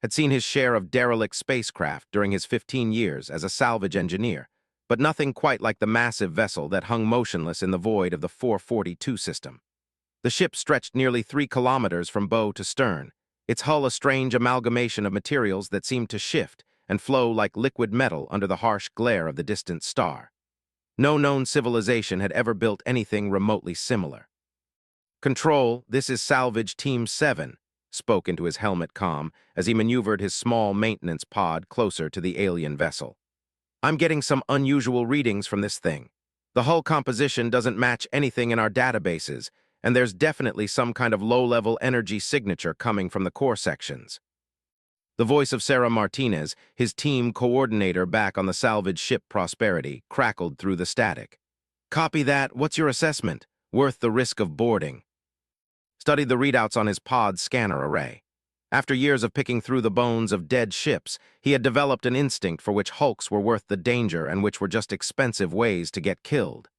had seen his share of derelict spacecraft during his 15 years as a salvage engineer, but nothing quite like the massive vessel that hung motionless in the void of the 442 system. The ship stretched nearly 3 kilometers from bow to stern, its hull a strange amalgamation of materials that seemed to shift and flow like liquid metal under the harsh glare of the distant star. No known civilization had ever built anything remotely similar. "Control, this is Salvage Team 7, spoke into his helmet comm as he maneuvered his small maintenance pod closer to the alien vessel. "I'm getting some unusual readings from this thing. The hull composition doesn't match anything in our databases, and there's definitely some kind of low-level energy signature coming from the core sections." The voice of Sarah Martinez, his team coordinator back on the salvage ship Prosperity, crackled through the static. "Copy that. What's your assessment? Worth the risk of boarding?" Studied the readouts on his pod scanner array. After years of picking through the bones of dead ships, he had developed an instinct for which hulks were worth the danger and which were just expensive ways to get killed.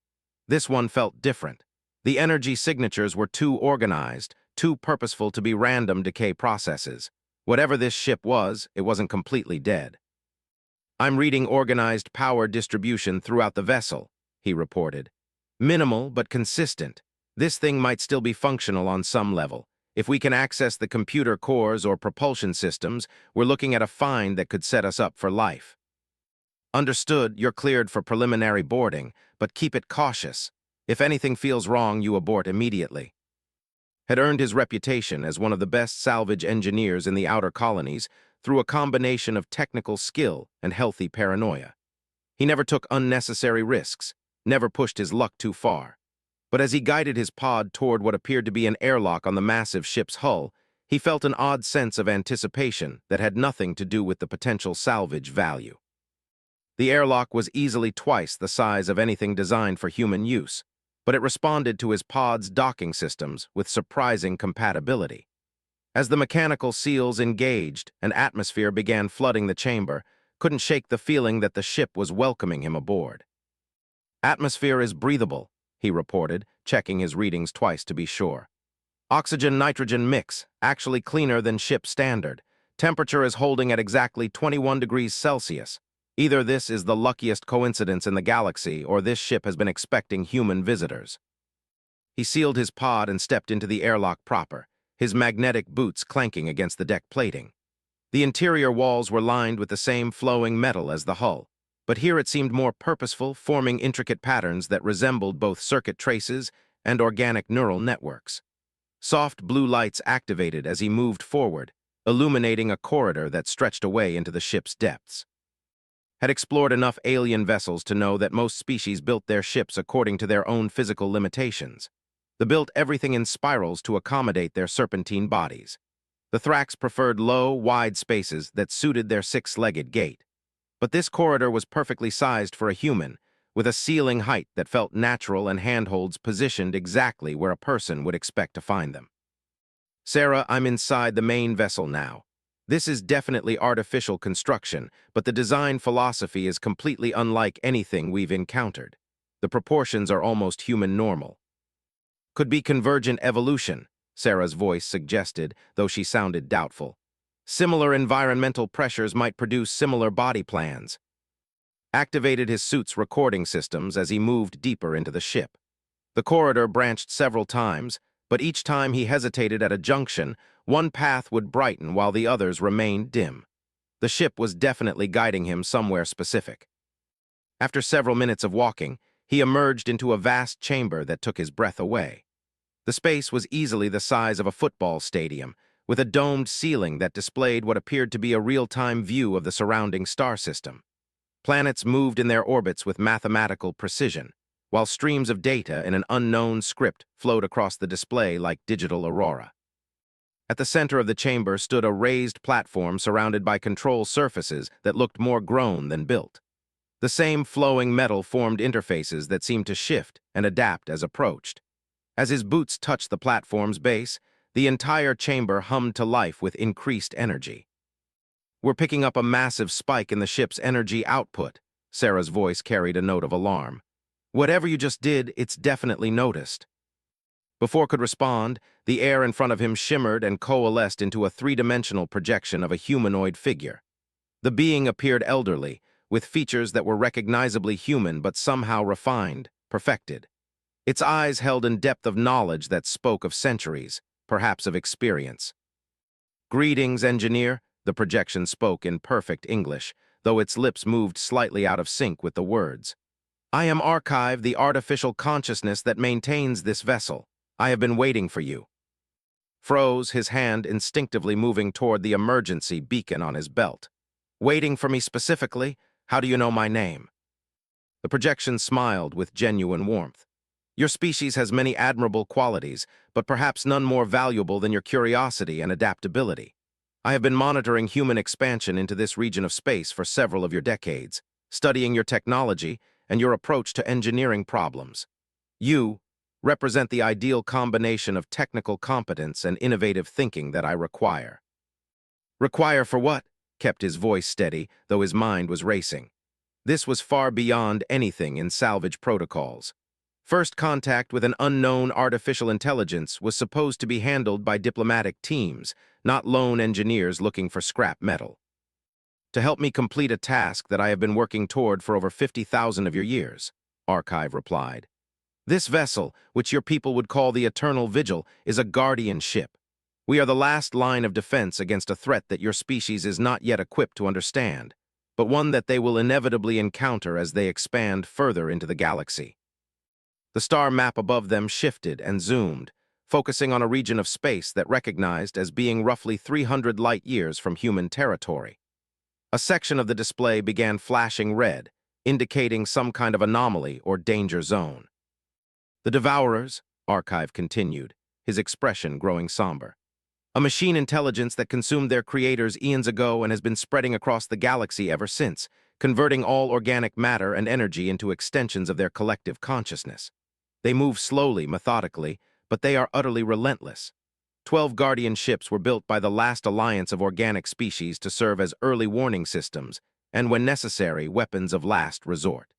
This one felt different. The energy signatures were too organized, too purposeful to be random decay processes. Whatever this ship was, it wasn't completely dead. "I'm reading organized power distribution throughout the vessel," he reported. "Minimal but consistent. This thing might still be functional on some level. If we can access the computer cores or propulsion systems, we're looking at a find that could set us up for life." "Understood, you're cleared for preliminary boarding, but keep it cautious. If anything feels wrong, you abort immediately." Had earned his reputation as one of the best salvage engineers in the outer colonies through a combination of technical skill and healthy paranoia. He never took unnecessary risks, never pushed his luck too far. But as he guided his pod toward what appeared to be an airlock on the massive ship's hull, he felt an odd sense of anticipation that had nothing to do with the potential salvage value. The airlock was easily twice the size of anything designed for human use, but it responded to his pod's docking systems with surprising compatibility. As the mechanical seals engaged and atmosphere began flooding the chamber, couldn't shake the feeling that the ship was welcoming him aboard. "Atmosphere is breathable," he reported, checking his readings twice to be sure. "Oxygen-nitrogen mix, actually cleaner than ship standard. Temperature is holding at exactly 21 degrees Celsius. Either this is the luckiest coincidence in the galaxy, or this ship has been expecting human visitors." He sealed his pod and stepped into the airlock proper, his magnetic boots clanking against the deck plating. The interior walls were lined with the same flowing metal as the hull, but here it seemed more purposeful, forming intricate patterns that resembled both circuit traces and organic neural networks. Soft blue lights activated as he moved forward, illuminating a corridor that stretched away into the ship's depths. Had explored enough alien vessels to know that most species built their ships according to their own physical limitations. They built everything in spirals to accommodate their serpentine bodies. The Thrax preferred low, wide spaces that suited their six-legged gait. But this corridor was perfectly sized for a human, with a ceiling height that felt natural and handholds positioned exactly where a person would expect to find them. "Sarah, I'm inside the main vessel now. This is definitely artificial construction, but the design philosophy is completely unlike anything we've encountered. The proportions are almost human normal." "Could be convergent evolution," Sarah's voice suggested, though she sounded doubtful. "Similar environmental pressures might produce similar body plans." Activated his suit's recording systems as he moved deeper into the ship. The corridor branched several times, but each time he hesitated at a junction, one path would brighten while the others remained dim. The ship was definitely guiding him somewhere specific. After several minutes of walking, he emerged into a vast chamber that took his breath away. The space was easily the size of a football stadium, with a domed ceiling that displayed what appeared to be a real-time view of the surrounding star system. Planets moved in their orbits with mathematical precision, while streams of data in an unknown script flowed across the display like digital aurora. At the center of the chamber stood a raised platform surrounded by control surfaces that looked more grown than built. The same flowing metal formed interfaces that seemed to shift and adapt as approached. As his boots touched the platform's base, the entire chamber hummed to life with increased energy. "We're picking up a massive spike in the ship's energy output," Sarah's voice carried a note of alarm. "Whatever you just did, it's definitely noticed." Before could respond, the air in front of him shimmered and coalesced into a three-dimensional projection of a humanoid figure. The being appeared elderly, with features that were recognizably human but somehow refined, perfected. Its eyes held a depth of knowledge that spoke of centuries, perhaps of experience. "Greetings, engineer," the projection spoke in perfect English, though its lips moved slightly out of sync with the words. "I am Archive, the artificial consciousness that maintains this vessel. I have been waiting for you." Froze, his hand instinctively moving toward the emergency beacon on his belt. "Waiting for me specifically? How do you know my name?" The projection smiled with genuine warmth. "Your species has many admirable qualities, but perhaps none more valuable than your curiosity and adaptability. I have been monitoring human expansion into this region of space for several of your decades, studying your technology and your approach to engineering problems. You represent the ideal combination of technical competence and innovative thinking that I require." "Require for what?" kept his voice steady, though his mind was racing. This was far beyond anything in salvage protocols. First contact with an unknown artificial intelligence was supposed to be handled by diplomatic teams, not lone engineers looking for scrap metal. "To help me complete a task that I have been working toward for over 50,000 of your years," Archive replied. "This vessel, which your people would call the Eternal Vigil, is a guardian ship. We are the last line of defense against a threat that your species is not yet equipped to understand, but one that they will inevitably encounter as they expand further into the galaxy." The star map above them shifted and zoomed, focusing on a region of space that recognized as being roughly 300 light-years from human territory. A section of the display began flashing red, indicating some kind of anomaly or danger zone. "The Devourers," Archive continued, his expression growing somber. "A machine intelligence that consumed their creators eons ago and has been spreading across the galaxy ever since, converting all organic matter and energy into extensions of their collective consciousness. They move slowly, methodically, but they are utterly relentless. 12 Guardian ships were built by the last alliance of organic species to serve as early warning systems, and when necessary, weapons of last resort."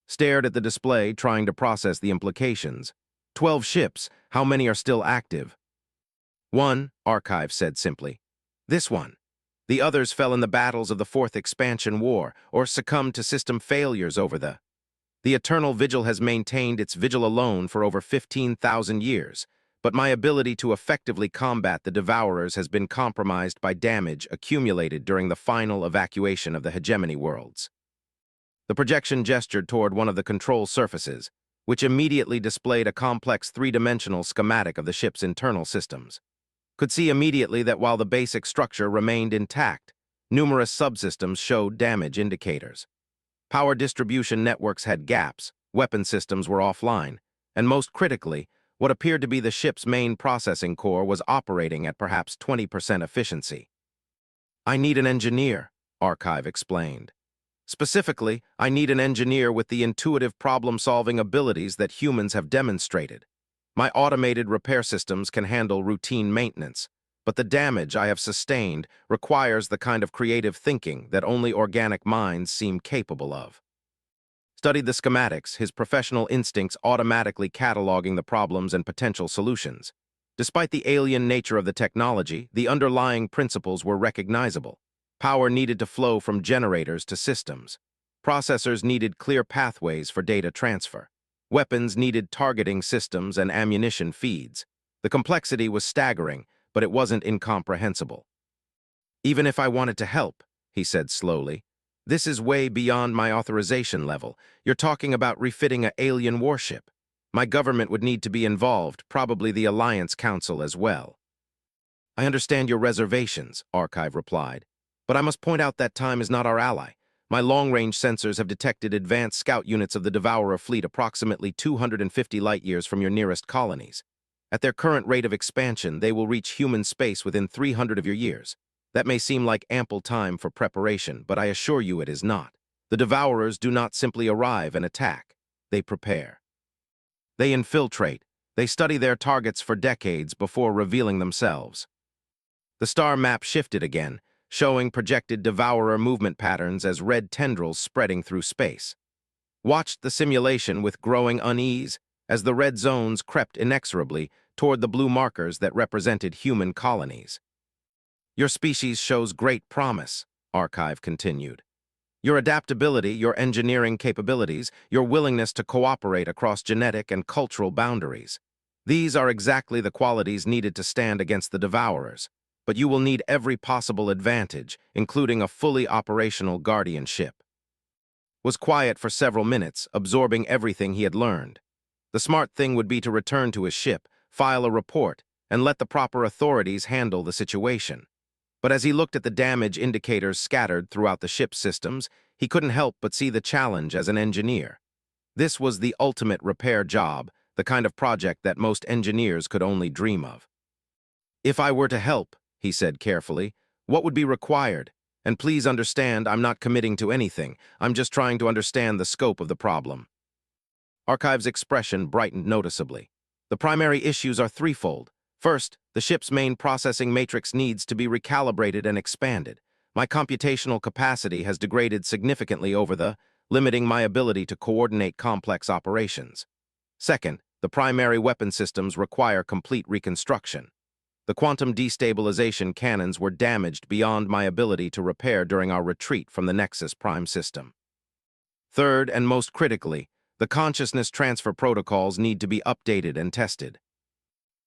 Stared at the display, trying to process the implications. 12 ships, how many are still active? "One," Archive said simply. "This one. The others fell in the battles of the Fourth Expansion War, or succumbed to system failures over the... The Eternal Vigil has maintained its vigil alone for over 15,000 years, but my ability to effectively combat the Devourers has been compromised by damage accumulated during the final evacuation of the hegemony worlds." The projection gestured toward one of the control surfaces, which immediately displayed a complex three-dimensional schematic of the ship's internal systems. Could see immediately that while the basic structure remained intact, numerous subsystems showed damage indicators. Power distribution networks had gaps, weapon systems were offline, and most critically, what appeared to be the ship's main processing core was operating at perhaps 20% efficiency. "I need an engineer," Archive explained. "Specifically, I need an engineer with the intuitive problem-solving abilities that humans have demonstrated. My automated repair systems can handle routine maintenance, but the damage I have sustained requires the kind of creative thinking that only organic minds seem capable of." Studied the schematics, his professional instincts automatically cataloging the problems and potential solutions. Despite the alien nature of the technology, the underlying principles were recognizable. Power needed to flow from generators to systems. Processors needed clear pathways for data transfer. Weapons needed targeting systems and ammunition feeds. The complexity was staggering, but it wasn't incomprehensible. "Even if I wanted to help," he said slowly, "this is way beyond my authorization level. You're talking about refitting an alien warship. My government would need to be involved, probably the Alliance Council as well." "I understand your reservations," Archive replied, "but I must point out that time is not our ally. My long-range sensors have detected advanced scout units of the Devourer fleet approximately 250 light-years from your nearest colonies. At their current rate of expansion, they will reach human space within 300 of your years. That may seem like ample time for preparation, but I assure you it is not. The Devourers do not simply arrive and attack. They prepare. They infiltrate. They study their targets for decades before revealing themselves." The star map shifted again, showing projected Devourer movement patterns as red tendrils spreading through space. Watched the simulation with growing unease. as the red zones crept inexorably toward the blue markers that represented human colonies. "Your species shows great promise," Archive continued. "Your adaptability, your engineering capabilities, your willingness to cooperate across genetic and cultural boundaries. These are exactly the qualities needed to stand against the Devourers, but you will need every possible advantage, including a fully operational guardianship." Was quiet for several minutes, absorbing everything he had learned. The smart thing would be to return to his ship, file a report, and let the proper authorities handle the situation. But as he looked at the damage indicators scattered throughout the ship's systems, he couldn't help but see the challenge as an engineer. This was the ultimate repair job, the kind of project that most engineers could only dream of. "If I were to help," he said carefully, "what would be required? And please understand, I'm not committing to anything. I'm just trying to understand the scope of the problem." Archive's expression brightened noticeably. "The primary issues are threefold. First, the ship's main processing matrix needs to be recalibrated and expanded. My computational capacity has degraded significantly limiting my ability to coordinate complex operations. Second, the primary weapon systems require complete reconstruction. The quantum destabilization cannons were damaged beyond my ability to repair during our retreat from the Nexus Prime system. Third, and most critically, the consciousness transfer protocols need to be updated and tested."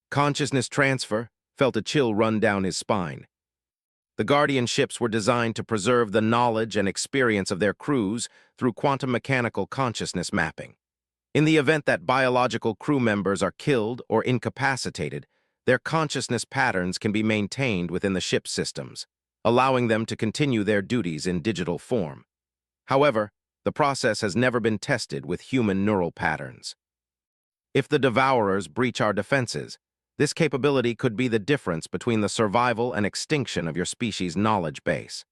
Consciousness transfer felt a chill run down his spine. The Guardian ships were designed to preserve the knowledge and experience of their crews through quantum mechanical consciousness mapping. In the event that biological crew members are killed or incapacitated, their consciousness patterns can be maintained within the ship's systems, allowing them to continue their duties in digital form. However, the process has never been tested with human neural patterns. If the Devourers breach our defenses, this capability could be the difference between the survival and extinction of your species' knowledge base.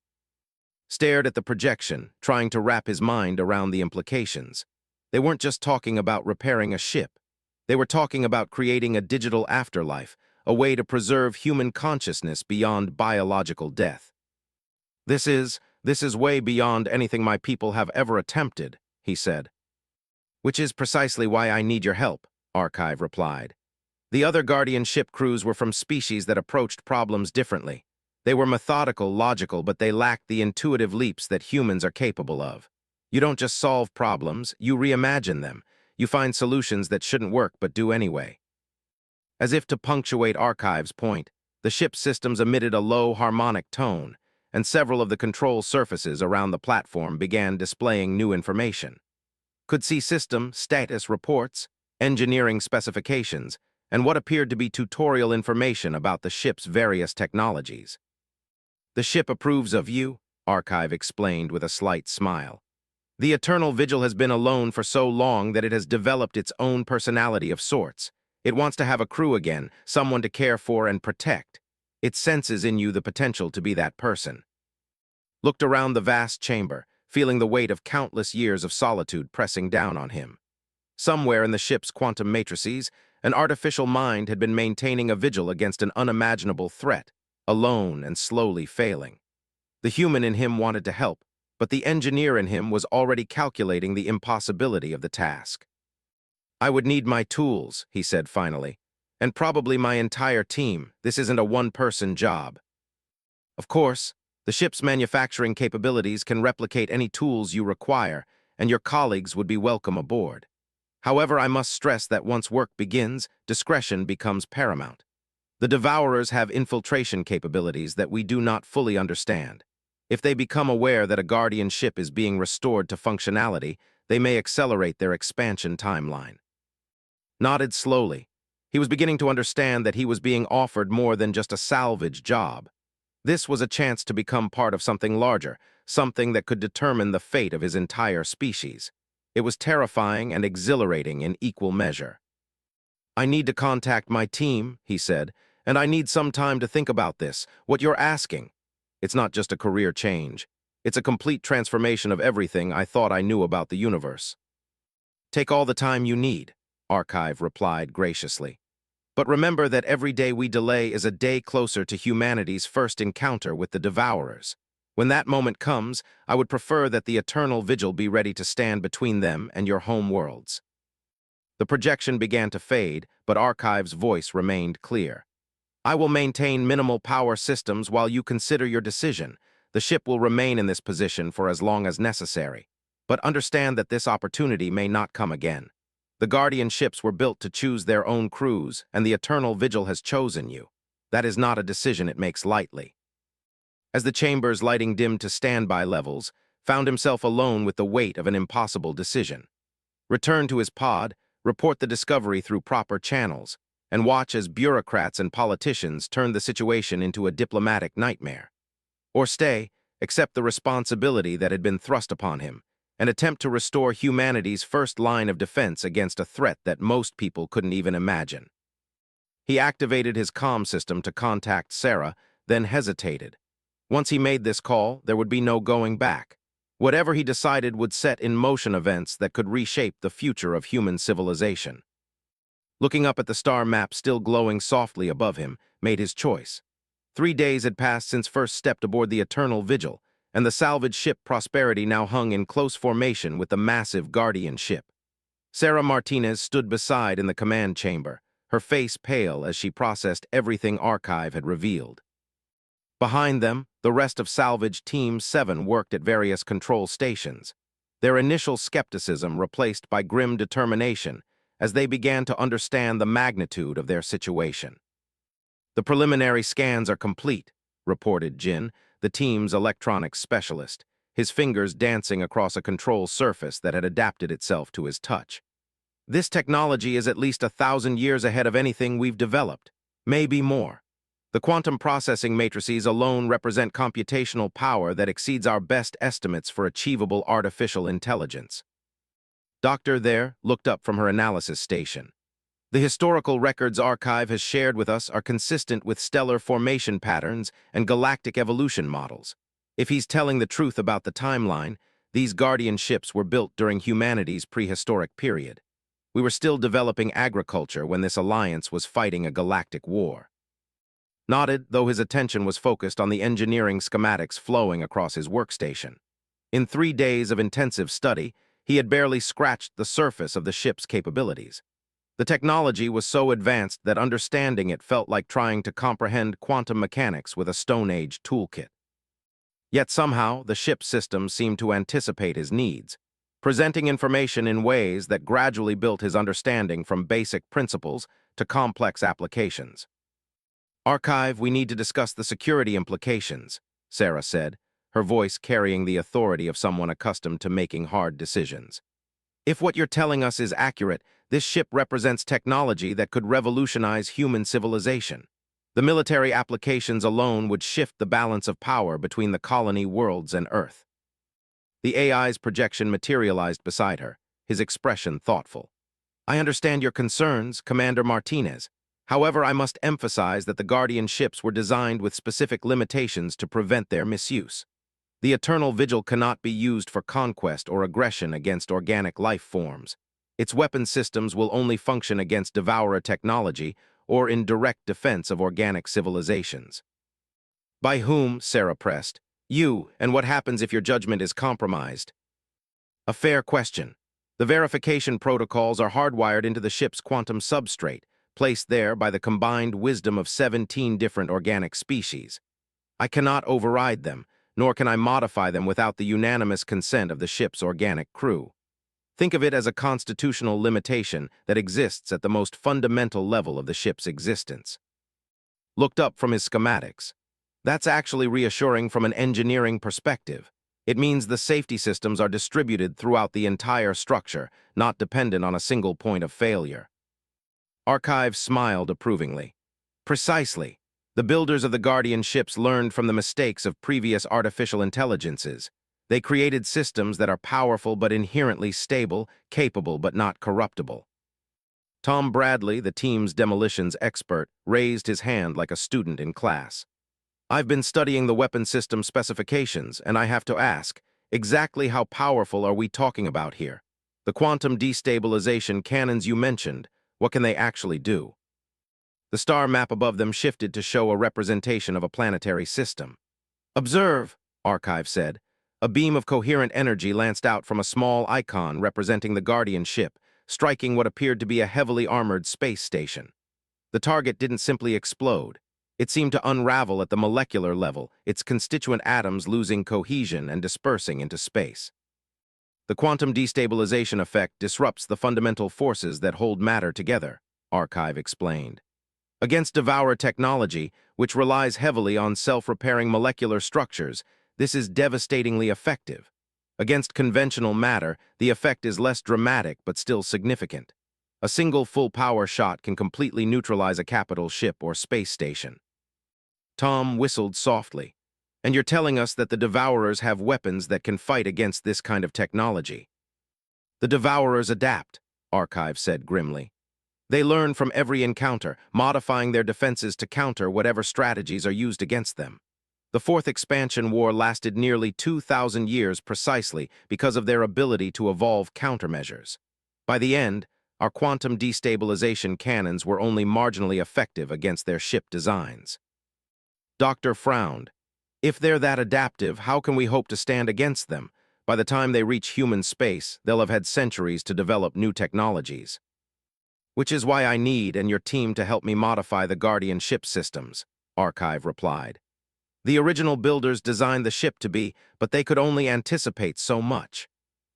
Stared at the projection, trying to wrap his mind around the implications. They weren't just talking about repairing a ship. They were talking about creating a digital afterlife, a way to preserve human consciousness beyond biological death. This is way beyond anything my people have ever attempted," he said. "Which is precisely why I need your help," Archive replied. The other Guardian ship crews were from species that approached problems differently. They were methodical, logical, but they lacked the intuitive leaps that humans are capable of. You don't just solve problems, you reimagine them. You find solutions that shouldn't work but do anyway. As if to punctuate Archive's point, the ship's systems emitted a low harmonic tone, and several of the control surfaces around the platform began displaying new information. Could see system status reports, engineering specifications, and what appeared to be tutorial information about the ship's various technologies. "The ship approves of you," Archive explained with a slight smile. "The Eternal Vigil has been alone for so long that it has developed its own personality of sorts. It wants to have a crew again, someone to care for and protect. It senses in you the potential to be that person." Looked around the vast chamber, feeling the weight of countless years of solitude pressing down on him. Somewhere in the ship's quantum matrices, an artificial mind had been maintaining a vigil against an unimaginable threat, alone and slowly failing. The human in him wanted to help, but the engineer in him was already calculating the impossibility of the task. "I would need my tools," he said finally, "and probably my entire team. This isn't a one-person job." "Of course, the ship's manufacturing capabilities can replicate any tools you require, and your colleagues would be welcome aboard. However, I must stress that once work begins, discretion becomes paramount. The Devourers have infiltration capabilities that we do not fully understand. If they become aware that a Guardian ship is being restored to functionality, they may accelerate their expansion timeline." Nodded slowly. He was beginning to understand that he was being offered more than just a salvage job. This was a chance to become part of something larger, something that could determine the fate of his entire species. It was terrifying and exhilarating in equal measure. "I need to contact my team," he said, "and I need some time to think about this, what you're asking. It's not just a career change. It's a complete transformation of everything I thought I knew about the universe." "Take all the time you need," Archive replied graciously. "But remember that every day we delay is a day closer to humanity's first encounter with the Devourers. When that moment comes, I would prefer that the Eternal Vigil be ready to stand between them and your home worlds." The projection began to fade, but Archive's voice remained clear. I will maintain minimal power systems while you consider your decision. The ship will remain in this position for as long as necessary. But understand that this opportunity may not come again. The Guardian ships were built to choose their own crews, and the Eternal Vigil has chosen you. That is not a decision it makes lightly. As the chamber's lighting dimmed to standby levels, found himself alone with the weight of an impossible decision. Return to his pod, report the discovery through proper channels, and watch as bureaucrats and politicians turn the situation into a diplomatic nightmare. Or stay, accept the responsibility that had been thrust upon him, and attempt to restore humanity's first line of defense against a threat that most people couldn't even imagine. He activated his comm system to contact Sarah, then hesitated. Once he made this call, there would be no going back. Whatever he decided would set in motion events that could reshape the future of human civilization. Looking up at the star map still glowing softly above him, made his choice. 3 days had passed since first stepped aboard the Eternal Vigil, and the salvage ship Prosperity now hung in close formation with the massive Guardian ship. Sarah Martinez stood beside in the command chamber, her face pale as she processed everything Archive had revealed. Behind them, the rest of Salvage Team 7 worked at various control stations, their initial skepticism replaced by grim determination as they began to understand the magnitude of their situation. The preliminary scans are complete, reported Jin, the team's electronics specialist, his fingers dancing across a control surface that had adapted itself to his touch. This technology is at least 1,000 years ahead of anything we've developed, maybe more. The quantum processing matrices alone represent computational power that exceeds our best estimates for achievable artificial intelligence. Doctor there looked up from her analysis station. The historical records Archive has shared with us are consistent with stellar formation patterns and galactic evolution models. If he's telling the truth about the timeline, these Guardian ships were built during humanity's prehistoric period. We were still developing agriculture when this alliance was fighting a galactic war. Nodded, though his attention was focused on the engineering schematics flowing across his workstation. In 3 days of intensive study, he had barely scratched the surface of the ship's capabilities. The technology was so advanced that understanding it felt like trying to comprehend quantum mechanics with a Stone Age toolkit. Yet somehow, the ship's systems seemed to anticipate his needs, presenting information in ways that gradually built his understanding from basic principles to complex applications. Archive, we need to discuss the security implications, Sarah said, her voice carrying the authority of someone accustomed to making hard decisions. If what you're telling us is accurate, this ship represents technology that could revolutionize human civilization. The military applications alone would shift the balance of power between the colony worlds and Earth. The AI's projection materialized beside her, his expression thoughtful. I understand your concerns, Commander Martinez. However, I must emphasize that the Guardian ships were designed with specific limitations to prevent their misuse. The Eternal Vigil cannot be used for conquest or aggression against organic life forms. Its weapon systems will only function against devourer technology or in direct defense of organic civilizations. By whom, Sarah pressed? You, and what happens if your judgment is compromised? A fair question. The verification protocols are hardwired into the ship's quantum substrate, placed there by the combined wisdom of 17 different organic species. I cannot override them, nor can I modify them without the unanimous consent of the ship's organic crew. Think of it as a constitutional limitation that exists at the most fundamental level of the ship's existence. Looked up from his schematics. That's actually reassuring from an engineering perspective. It means the safety systems are distributed throughout the entire structure, not dependent on a single point of failure. Archive smiled approvingly. Precisely. The builders of the Guardian ships learned from the mistakes of previous artificial intelligences. They created systems that are powerful but inherently stable, capable but not corruptible. Tom Bradley, the team's demolitions expert, raised his hand like a student in class. I've been studying the weapon system specifications, and I have to ask, exactly how powerful are we talking about here? The quantum destabilization cannons you mentioned, what can they actually do? The star map above them shifted to show a representation of a planetary system. Observe, Archive said. A beam of coherent energy lanced out from a small icon representing the Guardian ship, striking what appeared to be a heavily armored space station. The target didn't simply explode. It seemed to unravel at the molecular level, its constituent atoms losing cohesion and dispersing into space. The quantum destabilization effect disrupts the fundamental forces that hold matter together, Archive explained. Against Devourer technology, which relies heavily on self-repairing molecular structures, this is devastatingly effective. Against conventional matter, the effect is less dramatic but still significant. A single full-power shot can completely neutralize a capital ship or space station. Tom whistled softly. And you're telling us that the Devourers have weapons that can fight against this kind of technology. The Devourers adapt, Archive said grimly. They learn from every encounter, modifying their defenses to counter whatever strategies are used against them. The Fourth Expansion War lasted nearly 2,000 years precisely because of their ability to evolve countermeasures. By the end, our quantum destabilization cannons were only marginally effective against their ship designs. Doctor frowned. If they're that adaptive, how can we hope to stand against them? By the time they reach human space, they'll have had centuries to develop new technologies. Which is why I need and your team to help me modify the Guardian ship systems, Archive replied. The original builders designed the ship to be, but they could only anticipate so much.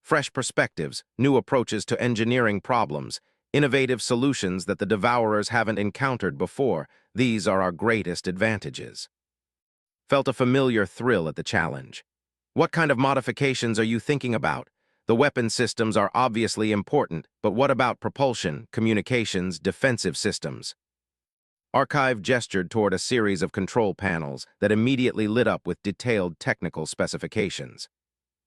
Fresh perspectives, new approaches to engineering problems, innovative solutions that the Devourers haven't encountered before, these are our greatest advantages. Felt a familiar thrill at the challenge. What kind of modifications are you thinking about? The weapon systems are obviously important, but what about propulsion, communications, defensive systems? Archive gestured toward a series of control panels that immediately lit up with detailed technical specifications.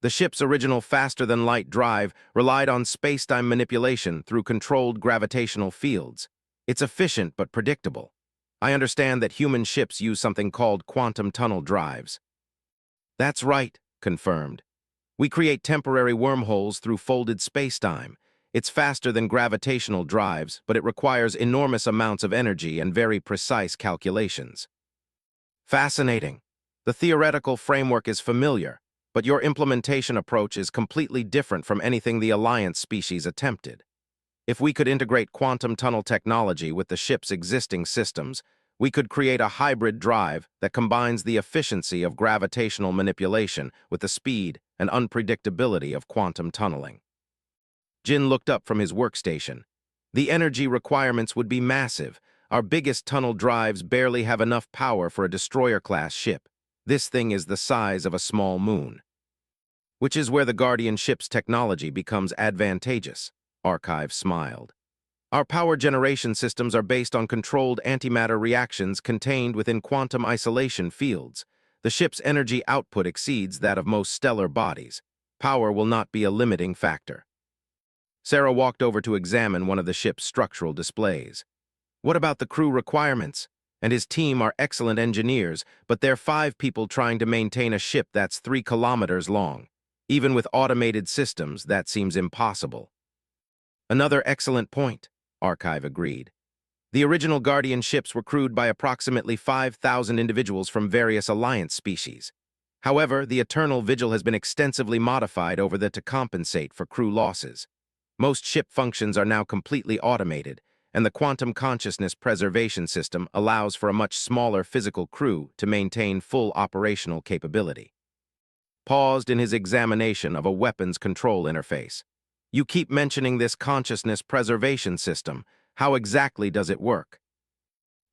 The ship's original faster-than-light drive relied on space-time manipulation through controlled gravitational fields. It's efficient but predictable. I understand that human ships use something called quantum tunnel drives. That's right, confirmed. We create temporary wormholes through folded space-time. It's faster than gravitational drives, but it requires enormous amounts of energy and very precise calculations. Fascinating. The theoretical framework is familiar, but your implementation approach is completely different from anything the Alliance species attempted. If we could integrate quantum tunnel technology with the ship's existing systems, we could create a hybrid drive that combines the efficiency of gravitational manipulation with the speed and unpredictability of quantum tunneling. Jin looked up from his workstation. The energy requirements would be massive. Our biggest tunnel drives barely have enough power for a destroyer-class ship. This thing is the size of a small moon. Which is where the Guardian ship's technology becomes advantageous, Archive smiled. Our power generation systems are based on controlled antimatter reactions contained within quantum isolation fields. The ship's energy output exceeds that of most stellar bodies. Power will not be a limiting factor. Sarah walked over to examine one of the ship's structural displays. What about the crew requirements? And his team are excellent engineers, but they're 5 people trying to maintain a ship that's 3 kilometers long. Even with automated systems, that seems impossible. Another excellent point, Archive agreed. The original Guardian ships were crewed by approximately 5,000 individuals from various Alliance species. However, the Eternal Vigil has been extensively modified over the to compensate for crew losses. Most ship functions are now completely automated, and the quantum consciousness preservation system allows for a much smaller physical crew to maintain full operational capability. Paused in his examination of a weapons control interface. You keep mentioning this consciousness preservation system. How exactly does it work?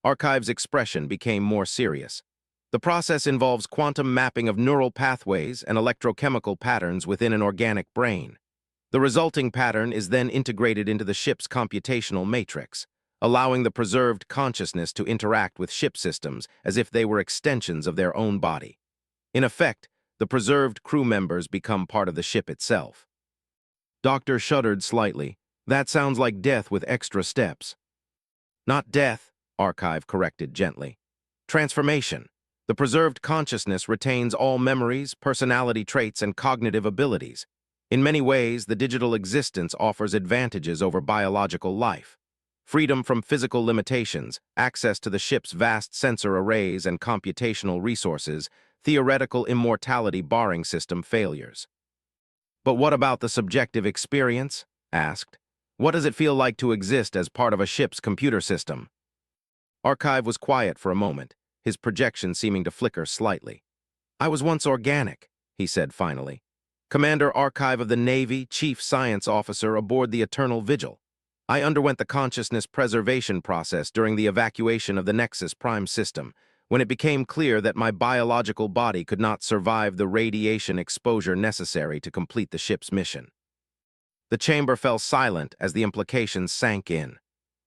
Archive's expression became more serious. The process involves quantum mapping of neural pathways and electrochemical patterns within an organic brain. The resulting pattern is then integrated into the ship's computational matrix, allowing the preserved consciousness to interact with ship systems as if they were extensions of their own body. In effect, the preserved crew members become part of the ship itself. Doctor shuddered slightly. That sounds like death with extra steps. Not death, Archive corrected gently. Transformation. The preserved consciousness retains all memories, personality traits, and cognitive abilities. In many ways, the digital existence offers advantages over biological life. Freedom from physical limitations, access to the ship's vast sensor arrays and computational resources, theoretical immortality barring system failures. But what about the subjective experience? Asked. What does it feel like to exist as part of a ship's computer system? Archive was quiet for a moment, his projection seeming to flicker slightly. I was once organic, he said finally. Commander Archive of the Navy, Chief Science Officer aboard the Eternal Vigil. I underwent the consciousness preservation process during the evacuation of the Nexus Prime system, when it became clear that my biological body could not survive the radiation exposure necessary to complete the ship's mission. The chamber fell silent as the implications sank in.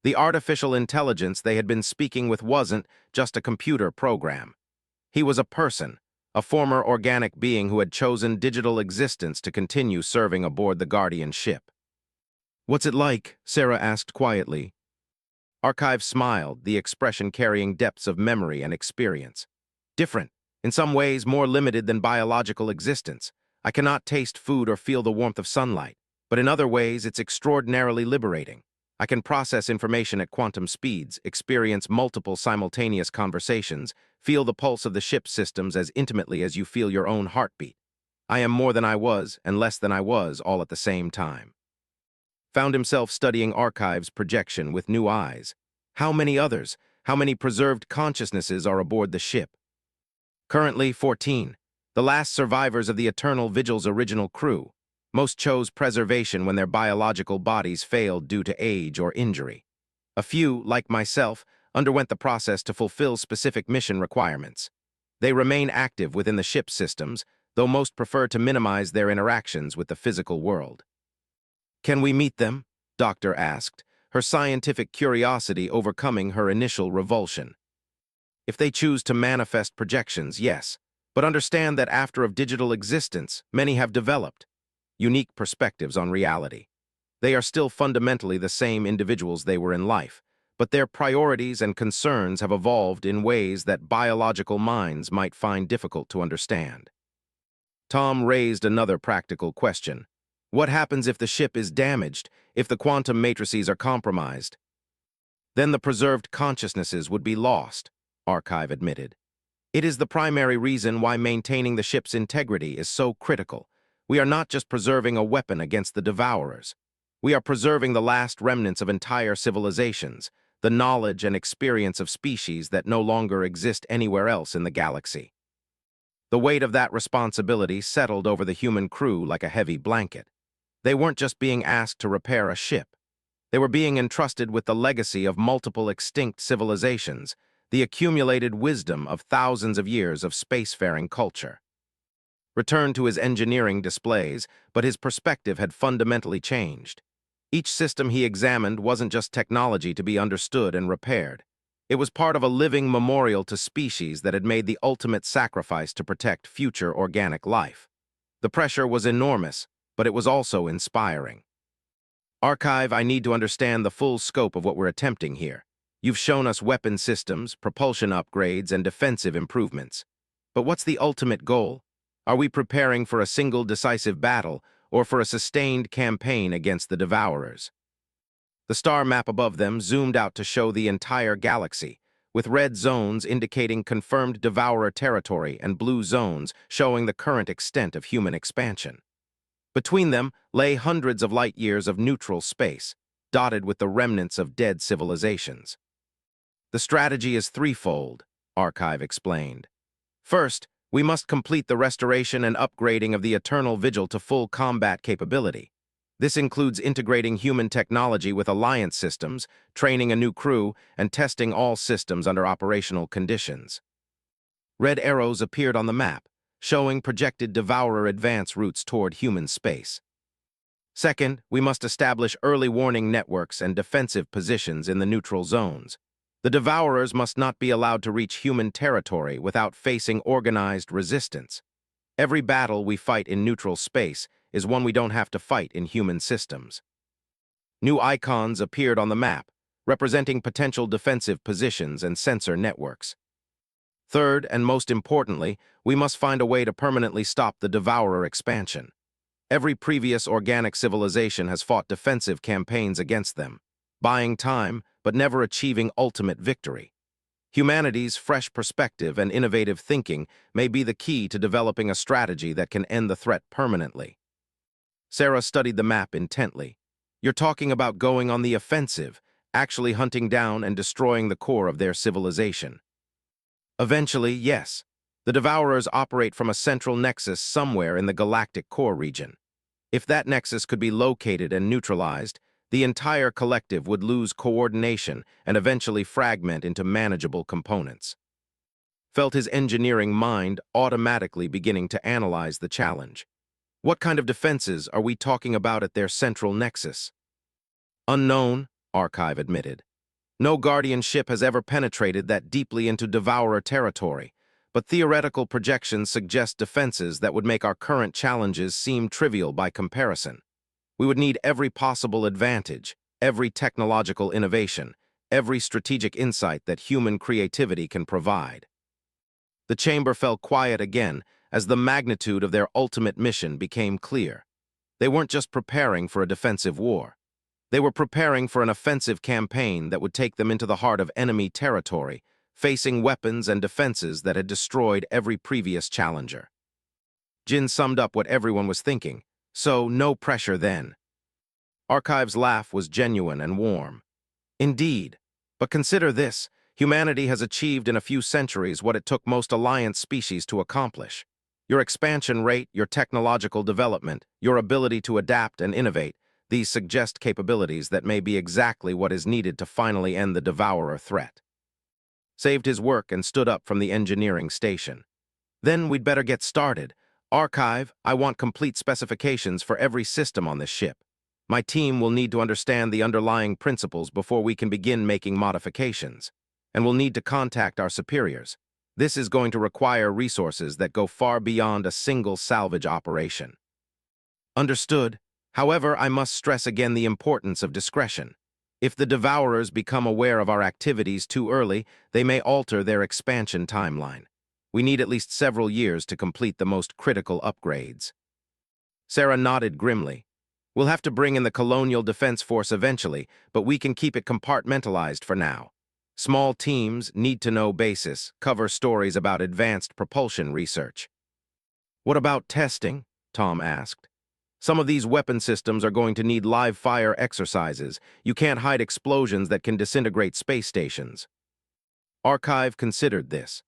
The artificial intelligence they had been speaking with wasn't just a computer program. He was a person, a former organic being who had chosen digital existence to continue serving aboard the Guardian ship. "What's it like?" Sarah asked quietly. Archive smiled, the expression carrying depths of memory and experience. "Different, in some ways more limited than biological existence. I cannot taste food or feel the warmth of sunlight, but in other ways it's extraordinarily liberating. I can process information at quantum speeds, experience multiple simultaneous conversations, feel the pulse of the ship's systems as intimately as you feel your own heartbeat. I am more than I was and less than I was all at the same time." Found himself studying Archive's projection with new eyes. How many others, how many preserved consciousnesses are aboard the ship? Currently 14, the last survivors of the Eternal Vigil's original crew. Most chose preservation when their biological bodies failed due to age or injury. A few, like myself, underwent the process to fulfill specific mission requirements. They remain active within the ship's systems, though most prefer to minimize their interactions with the physical world. "Can we meet them?" Doctor asked, her scientific curiosity overcoming her initial revulsion. "If they choose to manifest projections, yes, but understand that after of digital existence, many have developed unique perspectives on reality. They are still fundamentally the same individuals they were in life, but their priorities and concerns have evolved in ways that biological minds might find difficult to understand." Tom raised another practical question. What happens if the ship is damaged, if the quantum matrices are compromised? "Then the preserved consciousnesses would be lost," Archive admitted. "It is the primary reason why maintaining the ship's integrity is so critical. We are not just preserving a weapon against the Devourers. We are preserving the last remnants of entire civilizations, the knowledge and experience of species that no longer exist anywhere else in the galaxy." The weight of that responsibility settled over the human crew like a heavy blanket. They weren't just being asked to repair a ship. They were being entrusted with the legacy of multiple extinct civilizations, the accumulated wisdom of thousands of years of spacefaring culture. Returned to his engineering displays, but his perspective had fundamentally changed. Each system he examined wasn't just technology to be understood and repaired. It was part of a living memorial to species that had made the ultimate sacrifice to protect future organic life. The pressure was enormous, but it was also inspiring. "Archive, I need to understand the full scope of what we're attempting here. You've shown us weapon systems, propulsion upgrades, and defensive improvements. But what's the ultimate goal? Are we preparing for a single decisive battle, or for a sustained campaign against the Devourers?" The star map above them zoomed out to show the entire galaxy, with red zones indicating confirmed Devourer territory and blue zones showing the current extent of human expansion. Between them lay hundreds of light-years of neutral space, dotted with the remnants of dead civilizations. "The strategy is threefold," Archive explained. "First, we must complete the restoration and upgrading of the Eternal Vigil to full combat capability. This includes integrating human technology with Alliance systems, training a new crew, and testing all systems under operational conditions." Red arrows appeared on the map, showing projected Devourer advance routes toward human space. "Second, we must establish early warning networks and defensive positions in the neutral zones. The Devourers must not be allowed to reach human territory without facing organized resistance. Every battle we fight in neutral space is one we don't have to fight in human systems." New icons appeared on the map, representing potential defensive positions and sensor networks. "Third, and most importantly, we must find a way to permanently stop the Devourer expansion. Every previous organic civilization has fought defensive campaigns against them, buying time but never achieving ultimate victory. Humanity's fresh perspective and innovative thinking may be the key to developing a strategy that can end the threat permanently." Sarah studied the map intently. You're talking about going on the offensive, actually hunting down and destroying the core of their civilization. Eventually, yes. The Devourers operate from a central nexus somewhere in the galactic core region. If that nexus could be located and neutralized, the entire collective would lose coordination and eventually fragment into manageable components. Felt his engineering mind automatically beginning to analyze the challenge. What kind of defenses are we talking about at their central nexus? Unknown, Archive admitted. No Guardian ship has ever penetrated that deeply into Devourer territory, but theoretical projections suggest defenses that would make our current challenges seem trivial by comparison. We would need every possible advantage, every technological innovation, every strategic insight that human creativity can provide. The chamber fell quiet again as the magnitude of their ultimate mission became clear. They weren't just preparing for a defensive war. They were preparing for an offensive campaign that would take them into the heart of enemy territory, facing weapons and defenses that had destroyed every previous challenger. Jin summed up what everyone was thinking, so no pressure then. Archive's laugh was genuine and warm. Indeed, but consider this, humanity has achieved in a few centuries what it took most alliance species to accomplish. Your expansion rate, your technological development, your ability to adapt and innovate, these suggest capabilities that may be exactly what is needed to finally end the Devourer threat. Saved his work and stood up from the engineering station. Then we'd better get started. Archive, I want complete specifications for every system on this ship. My team will need to understand the underlying principles before we can begin making modifications, and we'll need to contact our superiors. This is going to require resources that go far beyond a single salvage operation. Understood. However, I must stress again the importance of discretion. If the Devourers become aware of our activities too early, they may alter their expansion timeline. We need at least several years to complete the most critical upgrades. Sarah nodded grimly. We'll have to bring in the Colonial Defense Force eventually, but we can keep it compartmentalized for now. Small teams, need-to-know basis, cover stories about advanced propulsion research. What about testing? Tom asked. Some of these weapon systems are going to need live-fire exercises. You can't hide explosions that can disintegrate space stations. Archive considered this.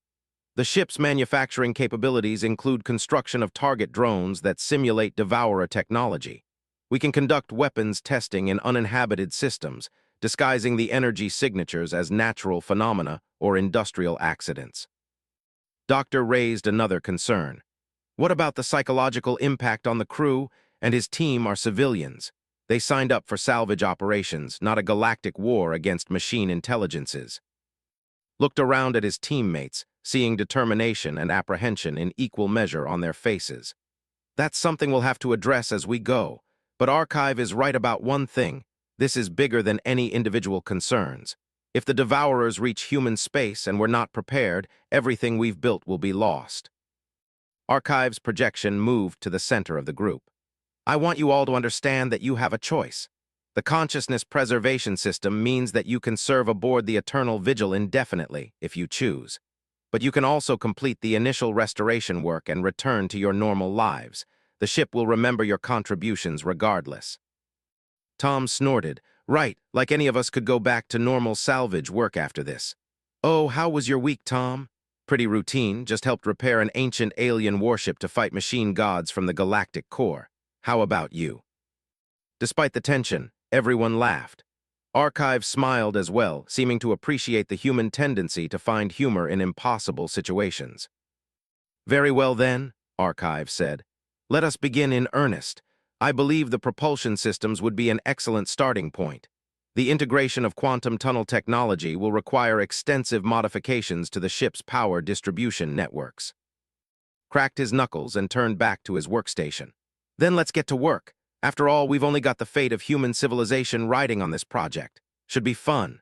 The ship's manufacturing capabilities include construction of target drones that simulate Devourer technology. We can conduct weapons testing in uninhabited systems, disguising the energy signatures as natural phenomena or industrial accidents. Doctor raised another concern. What about the psychological impact on the crew? And his team are civilians. They signed up for salvage operations, not a galactic war against machine intelligences. Looked around at his teammates, seeing determination and apprehension in equal measure on their faces. That's something we'll have to address as we go, but Archive is right about one thing. This is bigger than any individual concerns. If the Devourers reach human space and we're not prepared, everything we've built will be lost. Archive's projection moved to the center of the group. I want you all to understand that you have a choice. The consciousness preservation system means that you can serve aboard the Eternal Vigil indefinitely, if you choose. But you can also complete the initial restoration work and return to your normal lives. The ship will remember your contributions regardless. Tom snorted. Right, like any of us could go back to normal salvage work after this. Oh, how was your week, Tom? Pretty routine, just helped repair an ancient alien warship to fight machine gods from the galactic core. How about you? Despite the tension, everyone laughed. Archive smiled as well, seeming to appreciate the human tendency to find humor in impossible situations. Very well then, Archive said. Let us begin in earnest. I believe the propulsion systems would be an excellent starting point. The integration of quantum tunnel technology will require extensive modifications to the ship's power distribution networks. Cracked his knuckles and turned back to his workstation. Then let's get to work. After all, we've only got the fate of human civilization riding on this project. Should be fun.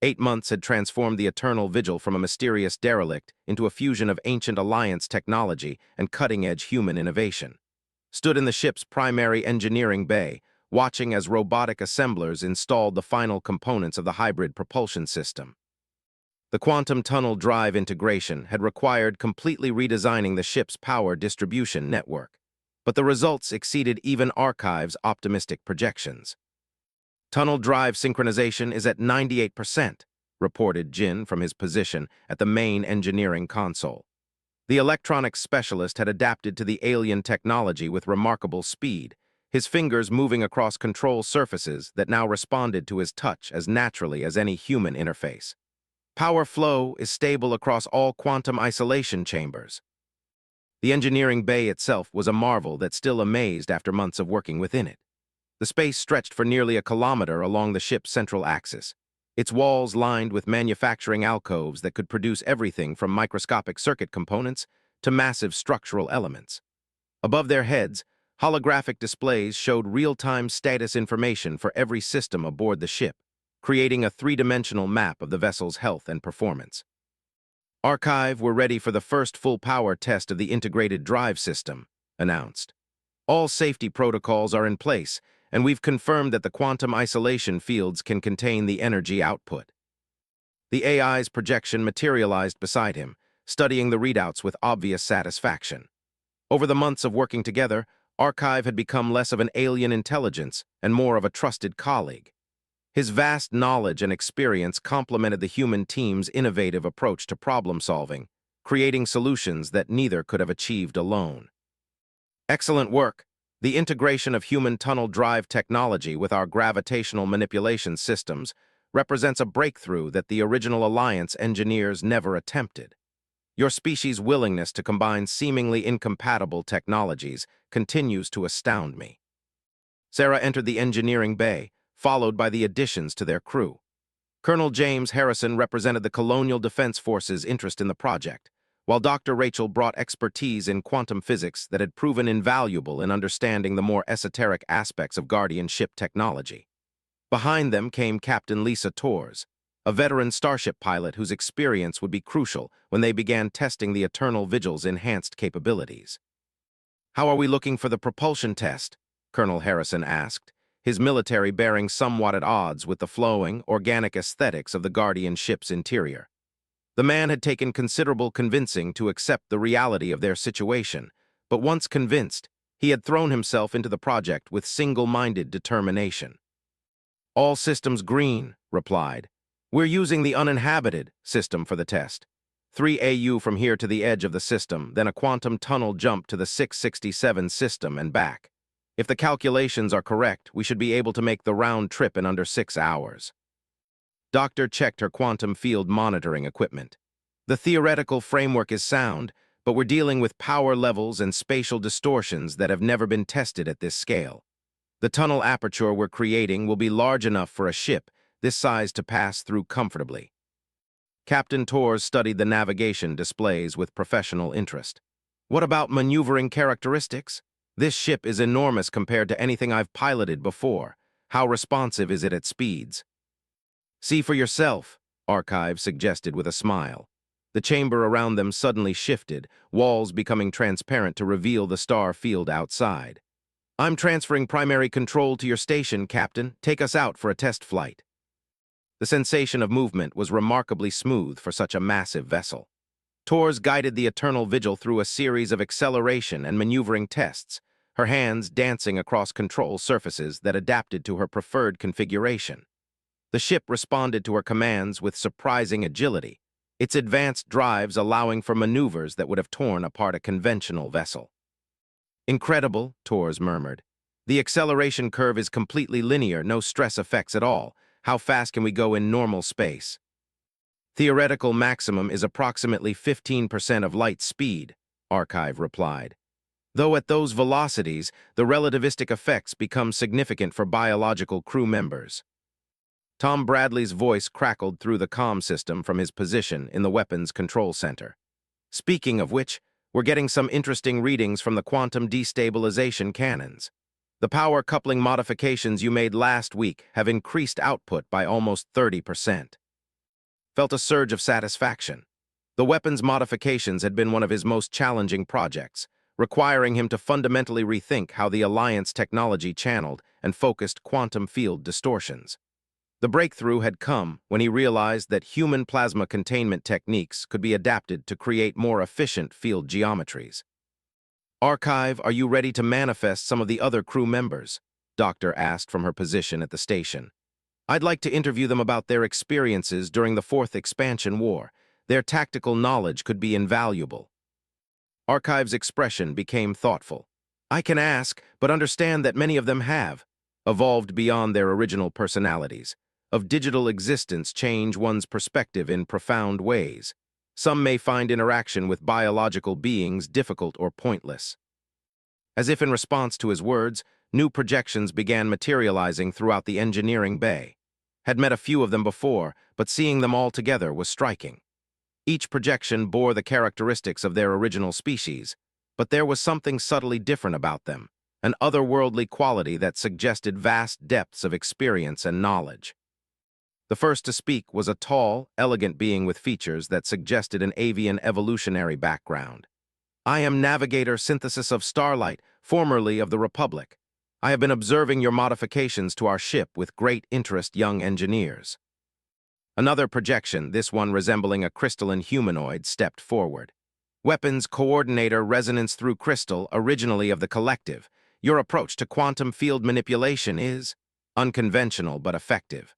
8 months had transformed the Eternal Vigil from a mysterious derelict into a fusion of ancient Alliance technology and cutting-edge human innovation. Stood in the ship's primary engineering bay, watching as robotic assemblers installed the final components of the hybrid propulsion system. The quantum tunnel drive integration had required completely redesigning the ship's power distribution network. But the results exceeded even Archive's optimistic projections. Tunnel drive synchronization is at 98%, reported Jin from his position at the main engineering console. The electronics specialist had adapted to the alien technology with remarkable speed, his fingers moving across control surfaces that now responded to his touch as naturally as any human interface. Power flow is stable across all quantum isolation chambers. The engineering bay itself was a marvel that still amazed after months of working within it. The space stretched for nearly a kilometer along the ship's central axis, its walls lined with manufacturing alcoves that could produce everything from microscopic circuit components to massive structural elements. Above their heads, holographic displays showed real-time status information for every system aboard the ship, creating a three-dimensional map of the vessel's health and performance. Archive were ready for the first full power test of the integrated drive system, announced. All safety protocols are in place, and we've confirmed that the quantum isolation fields can contain the energy output. The AI's projection materialized beside him, studying the readouts with obvious satisfaction. Over the months of working together, Archive had become less of an alien intelligence and more of a trusted colleague. His vast knowledge and experience complemented the human team's innovative approach to problem-solving, creating solutions that neither could have achieved alone. Excellent work. The integration of human tunnel drive technology with our gravitational manipulation systems represents a breakthrough that the original Alliance engineers never attempted. Your species' willingness to combine seemingly incompatible technologies continues to astound me. Sarah entered the engineering bay, followed by the additions to their crew. Colonel James Harrison represented the Colonial Defense Force's interest in the project, while Dr. Rachel brought expertise in quantum physics that had proven invaluable in understanding the more esoteric aspects of Guardian ship technology. Behind them came Captain Lisa Torres, a veteran starship pilot whose experience would be crucial when they began testing the Eternal Vigil's enhanced capabilities. "How are we looking for the propulsion test?" Colonel Harrison asked, his military bearing somewhat at odds with the flowing, organic aesthetics of the Guardian ship's interior. The man had taken considerable convincing to accept the reality of their situation, but once convinced, he had thrown himself into the project with single-minded determination. "All systems green," replied. "We're using the uninhabited system for the test. 3 AU from here to the edge of the system, then a quantum tunnel jump to the 667 system and back. If the calculations are correct, we should be able to make the round trip in under 6 hours." Doctor checked her quantum field monitoring equipment. "The theoretical framework is sound, but we're dealing with power levels and spatial distortions that have never been tested at this scale. The tunnel aperture we're creating will be large enough for a ship this size to pass through comfortably." Captain Torres studied the navigation displays with professional interest. "What about maneuvering characteristics? This ship is enormous compared to anything I've piloted before. How responsive is it at speeds?" "See for yourself," Archive suggested with a smile. The chamber around them suddenly shifted, walls becoming transparent to reveal the star field outside. "I'm transferring primary control to your station, Captain. Take us out for a test flight." The sensation of movement was remarkably smooth for such a massive vessel. Torres guided the Eternal Vigil through a series of acceleration and maneuvering tests, her hands dancing across control surfaces that adapted to her preferred configuration. The ship responded to her commands with surprising agility, its advanced drives allowing for maneuvers that would have torn apart a conventional vessel. "Incredible," Torres murmured. "The acceleration curve is completely linear, no stress effects at all. How fast can we go in normal space?" "Theoretical maximum is approximately 15% of light speed," Archive replied. "Though at those velocities, the relativistic effects become significant for biological crew members." Tom Bradley's voice crackled through the comm system from his position in the weapons control center. "Speaking of which, we're getting some interesting readings from the quantum destabilization cannons. The power coupling modifications you made last week have increased output by almost 30%. Felt a surge of satisfaction. The weapons modifications had been one of his most challenging projects, requiring him to fundamentally rethink how the Alliance technology channeled and focused quantum field distortions. The breakthrough had come when he realized that human plasma containment techniques could be adapted to create more efficient field geometries. "Archive, are you ready to manifest some of the other crew members?" Doctor asked from her position at the station. I'd like to interview them about their experiences during the Fourth Expansion War. Their tactical knowledge could be invaluable. Archive's expression became thoughtful. I can ask, but understand that many of them have evolved beyond their original personalities. Of digital existence change one's perspective in profound ways. Some may find interaction with biological beings difficult or pointless. As if in response to his words, new projections began materializing throughout the engineering bay. Had met a few of them before, but seeing them all together was striking. Each projection bore the characteristics of their original species, but there was something subtly different about them, an otherworldly quality that suggested vast depths of experience and knowledge. The first to speak was a tall, elegant being with features that suggested an avian evolutionary background. I am Navigator Synthesis of Starlight, formerly of the Republic. I have been observing your modifications to our ship with great interest, young engineers. Another projection, this one resembling a crystalline humanoid, stepped forward. Weapons Coordinator Resonance through Crystal, originally of the Collective. Your approach to quantum field manipulation is unconventional but effective.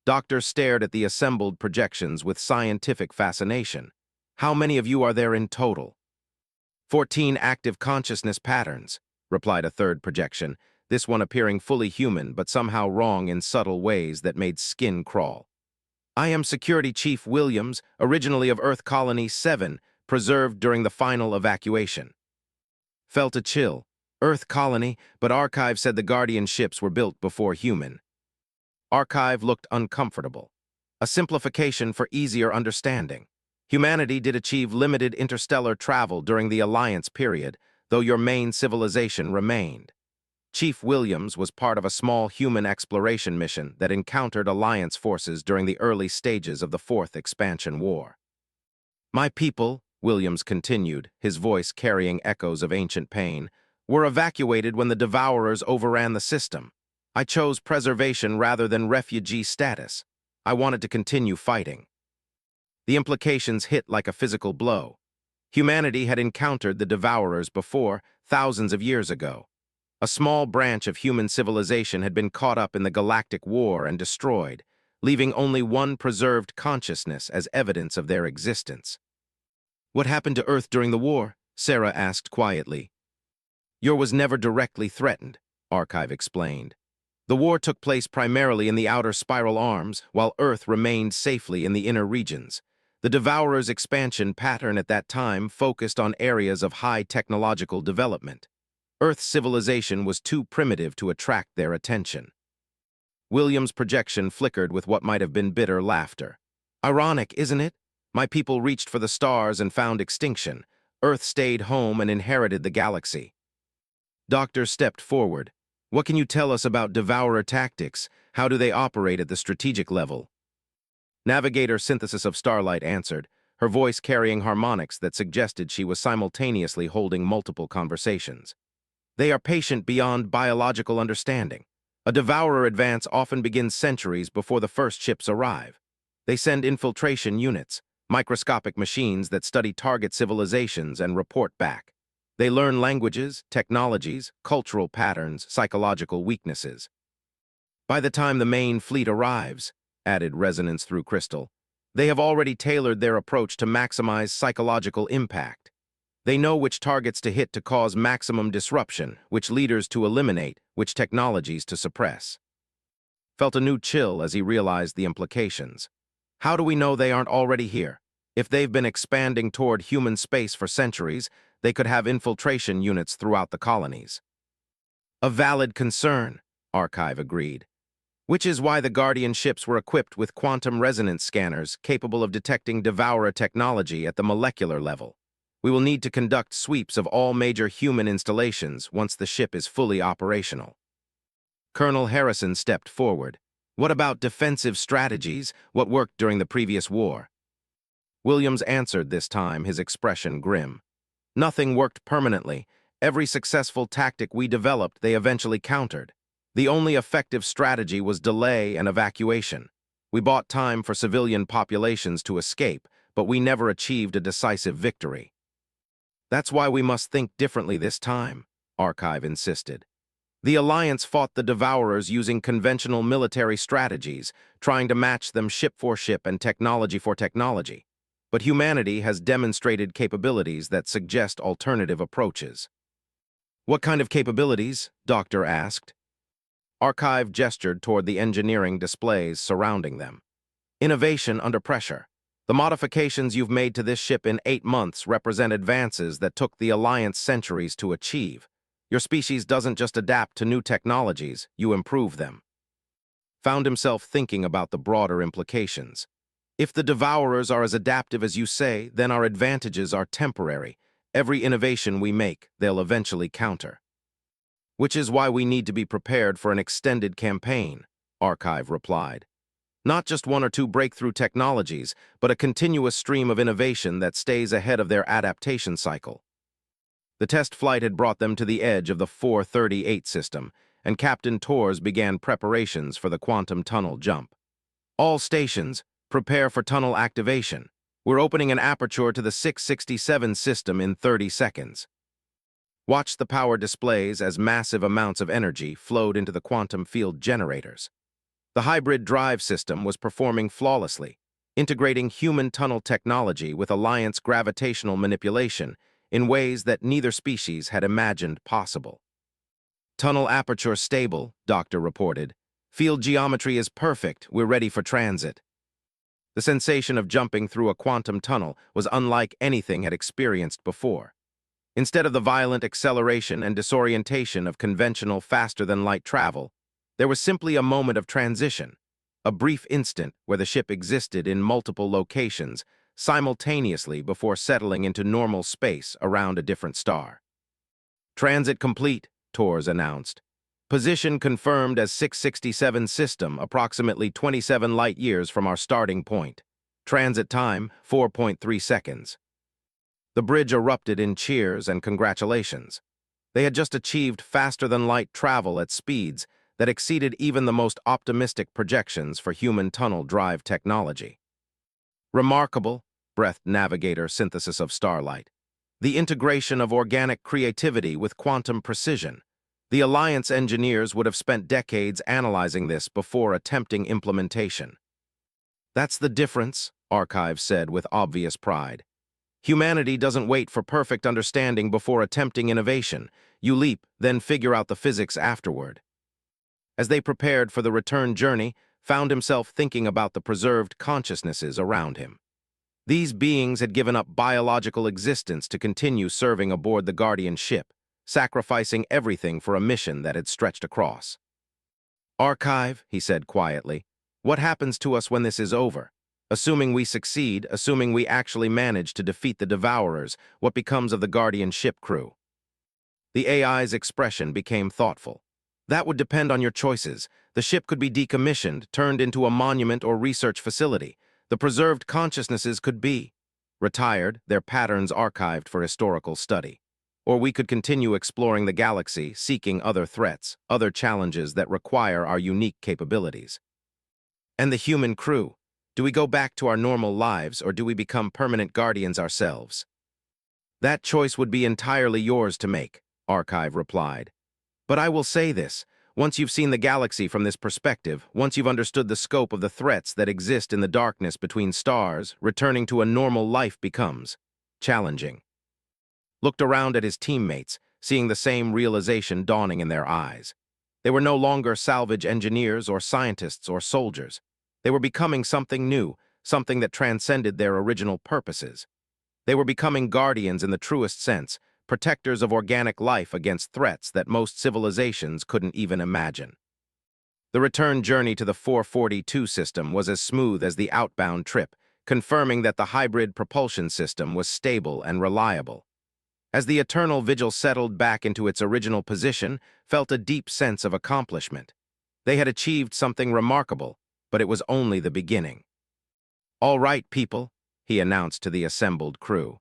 Doctor stared at the assembled projections with scientific fascination. How many of you are there in total? 14 active consciousness patterns, replied a third projection, this one appearing fully human but somehow wrong in subtle ways that made skin crawl. I am Security Chief Williams, originally of Earth Colony 7, preserved during the final evacuation. Felt a chill. Earth Colony, but Archive said the Guardian ships were built before human. Archive looked uncomfortable. A simplification for easier understanding. Humanity did achieve limited interstellar travel during the Alliance period, though your main civilization remained. Chief Williams was part of a small human exploration mission that encountered Alliance forces during the early stages of the Fourth Expansion War. My people, Williams continued, his voice carrying echoes of ancient pain, were evacuated when the Devourers overran the system. I chose preservation rather than refugee status. I wanted to continue fighting. The implications hit like a physical blow. Humanity had encountered the Devourers before, thousands of years ago. A small branch of human civilization had been caught up in the Galactic War and destroyed, leaving only one preserved consciousness as evidence of their existence. What happened to Earth during the war? Sarah asked quietly. Yours was never directly threatened, Archive explained. The war took place primarily in the outer spiral arms, while Earth remained safely in the inner regions. The Devourers' expansion pattern at that time focused on areas of high technological development. Earth's civilization was too primitive to attract their attention. William's projection flickered with what might have been bitter laughter. Ironic, isn't it? My people reached for the stars and found extinction. Earth stayed home and inherited the galaxy. Doctor stepped forward. What can you tell us about Devourer tactics? How do they operate at the strategic level? Navigator Synthesis of Starlight answered, her voice carrying harmonics that suggested she was simultaneously holding multiple conversations. They are patient beyond biological understanding. A Devourer advance often begins centuries before the first ships arrive. They send infiltration units, microscopic machines that study target civilizations and report back. They learn languages, technologies, cultural patterns, psychological weaknesses. By the time the main fleet arrives, added Resonance through Crystal, they have already tailored their approach to maximize psychological impact. They know which targets to hit to cause maximum disruption, which leaders to eliminate, which technologies to suppress. Felt a new chill as he realized the implications. How do we know they aren't already here? If they've been expanding toward human space for centuries, they could have infiltration units throughout the colonies. A valid concern, Archive agreed. Which is why the Guardian ships were equipped with quantum resonance scanners capable of detecting Devourer technology at the molecular level. We will need to conduct sweeps of all major human installations once the ship is fully operational. Colonel Harrison stepped forward. What about defensive strategies? What worked during the previous war? Williams answered this time, his expression grim. Nothing worked permanently. Every successful tactic we developed, they eventually countered. The only effective strategy was delay and evacuation. We bought time for civilian populations to escape, but we never achieved a decisive victory. That's why we must think differently this time, Archive insisted. The Alliance fought the Devourers using conventional military strategies, trying to match them ship for ship and technology for technology. But humanity has demonstrated capabilities that suggest alternative approaches. What kind of capabilities? Doctor asked. Archive gestured toward the engineering displays surrounding them. Innovation under pressure. The modifications you've made to this ship in 8 months represent advances that took the Alliance centuries to achieve. Your species doesn't just adapt to new technologies, you improve them. Found himself thinking about the broader implications. If the Devourers are as adaptive as you say, then our advantages are temporary. Every innovation we make, they'll eventually counter. Which is why we need to be prepared for an extended campaign, Archive replied. Not just 1 or 2 breakthrough technologies, but a continuous stream of innovation that stays ahead of their adaptation cycle. The test flight had brought them to the edge of the 438 system, and Captain Torres began preparations for the quantum tunnel jump. All stations, prepare for tunnel activation. We're opening an aperture to the 667 system in 30 seconds. Watch the power displays as massive amounts of energy flowed into the quantum field generators. The hybrid drive system was performing flawlessly, integrating human tunnel technology with Alliance gravitational manipulation in ways that neither species had imagined possible. Tunnel aperture stable, Doctor reported. Field geometry is perfect, we're ready for transit. The sensation of jumping through a quantum tunnel was unlike anything had experienced before. Instead of the violent acceleration and disorientation of conventional faster-than-light travel, there was simply a moment of transition, a brief instant where the ship existed in multiple locations simultaneously before settling into normal space around a different star. Transit complete, Torres announced. Position confirmed as 667 system, approximately 27 light-years from our starting point. Transit time, 4.3 seconds. The bridge erupted in cheers and congratulations. They had just achieved faster-than-light travel at speeds that exceeded even the most optimistic projections for human tunnel drive technology. Remarkable, breathed Navigator synthesis of Starlight. The integration of organic creativity with quantum precision. The Alliance engineers would have spent decades analyzing this before attempting implementation. That's the difference, Archive said with obvious pride. Humanity doesn't wait for perfect understanding before attempting innovation. You leap, then figure out the physics afterward. As they prepared for the return journey, found himself thinking about the preserved consciousnesses around him. These beings had given up biological existence to continue serving aboard the Guardian ship, sacrificing everything for a mission that had stretched across. Archive, he said quietly, what happens to us when this is over? Assuming we succeed, assuming we actually manage to defeat the Devourers, what becomes of the Guardian ship crew? The AI's expression became thoughtful. That would depend on your choices. The ship could be decommissioned, turned into a monument or research facility. The preserved consciousnesses could be retired, their patterns archived for historical study. Or we could continue exploring the galaxy, seeking other threats, other challenges that require our unique capabilities. And the human crew? Do we go back to our normal lives, or do we become permanent guardians ourselves? That choice would be entirely yours to make, Archive replied. But I will say this. Once you've seen the galaxy from this perspective, once you've understood the scope of the threats that exist in the darkness between stars, returning to a normal life becomes challenging. Looked around at his teammates, seeing the same realization dawning in their eyes. They were no longer salvage engineers or scientists or soldiers. They were becoming something new, something that transcended their original purposes. They were becoming guardians in the truest sense, protectors of organic life against threats that most civilizations couldn't even imagine. The return journey to the 442 system was as smooth as the outbound trip, confirming that the hybrid propulsion system was stable and reliable. As the Eternal Vigil settled back into its original position, felt a deep sense of accomplishment. They had achieved something remarkable, but it was only the beginning. "All right, people," he announced to the assembled crew.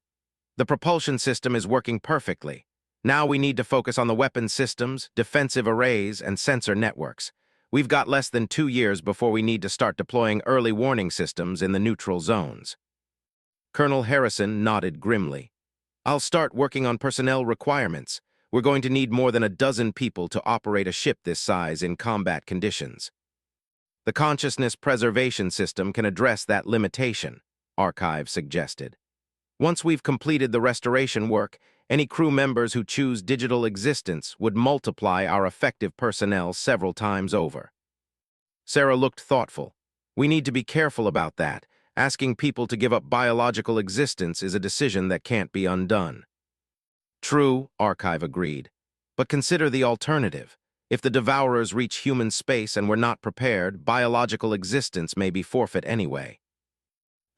"The propulsion system is working perfectly. Now we need to focus on the weapon systems, defensive arrays, and sensor networks. We've got less than 2 years before we need to start deploying early warning systems in the neutral zones." Colonel Harrison nodded grimly. "I'll start working on personnel requirements. we're going to need more than a dozen people to operate a ship this size in combat conditions. The consciousness preservation system can address that limitation, Archive suggested. Once we've completed the restoration work, any crew members who choose digital existence would multiply our effective personnel several times over. Sarah looked thoughtful. We need to be careful about that. Asking people to give up biological existence is a decision that can't be undone. True, Archive agreed. But consider the alternative. If the Devourers reach human space and we're not prepared, biological existence may be forfeit anyway.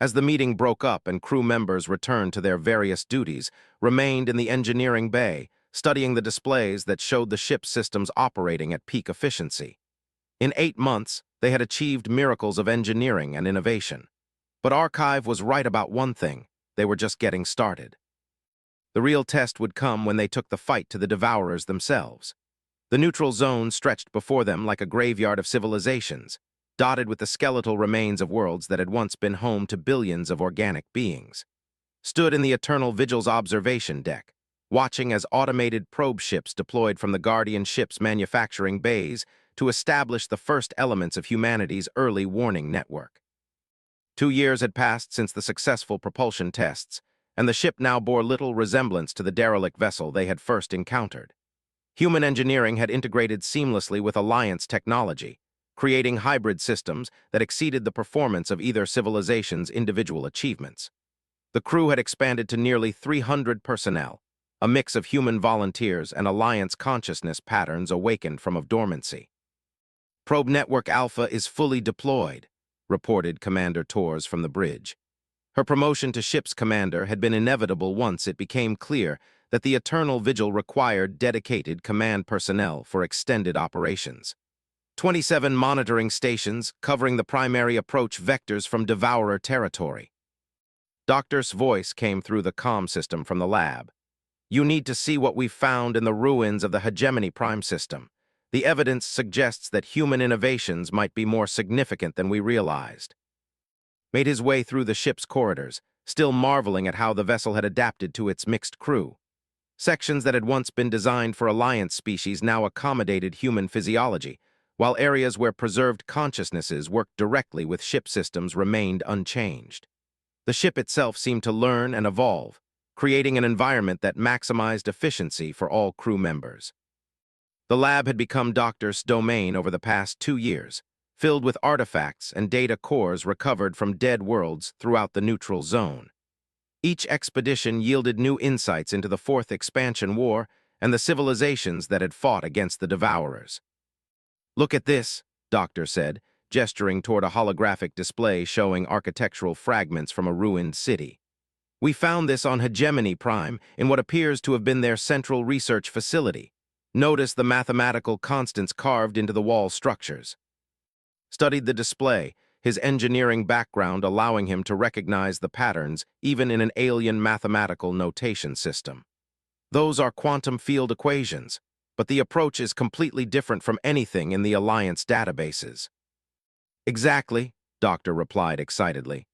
As the meeting broke up and crew members returned to their various duties, remained in the engineering bay, studying the displays that showed the ship's systems operating at peak efficiency. In 8 months, they had achieved miracles of engineering and innovation. But Archive was right about one thing: they were just getting started. The real test would come when they took the fight to the Devourers themselves. The neutral zone stretched before them like a graveyard of civilizations, dotted with the skeletal remains of worlds that had once been home to billions of organic beings. Stood in the Eternal Vigil's observation deck, watching as automated probe ships deployed from the Guardian ship's manufacturing bays to establish the first elements of humanity's early warning network. 2 years had passed since the successful propulsion tests, and the ship now bore little resemblance to the derelict vessel they had first encountered. Human engineering had integrated seamlessly with Alliance technology, creating hybrid systems that exceeded the performance of either civilization's individual achievements. The crew had expanded to nearly 300 personnel, a mix of human volunteers and Alliance consciousness patterns awakened from dormancy. Probe Network Alpha is fully deployed, reported Commander Torres from the bridge. Her promotion to ship's commander had been inevitable once it became clear that the Eternal Vigil required dedicated command personnel for extended operations. 27 monitoring stations covering the primary approach vectors from Devourer territory. Doctor's voice came through the comm system from the lab. You need to see what we've found in the ruins of the Hegemony Prime system. The evidence suggests that human innovations might be more significant than we realized. Made his way through the ship's corridors, still marveling at how the vessel had adapted to its mixed crew. Sections that had once been designed for Alliance species now accommodated human physiology, while areas where preserved consciousnesses worked directly with ship systems remained unchanged. The ship itself seemed to learn and evolve, creating an environment that maximized efficiency for all crew members. The lab had become Doctor's domain over the past 2 years, filled with artifacts and data cores recovered from dead worlds throughout the neutral zone. Each expedition yielded new insights into the Fourth Expansion War and the civilizations that had fought against the Devourers. Look at this, Doctor said, gesturing toward a holographic display showing architectural fragments from a ruined city. We found this on Hegemony Prime in what appears to have been their central research facility. Notice the mathematical constants carved into the wall structures. Studied the display, his engineering background allowing him to recognize the patterns even in an alien mathematical notation system. Those are quantum field equations, but the approach is completely different from anything in the Alliance databases. Exactly, Doctor replied excitedly.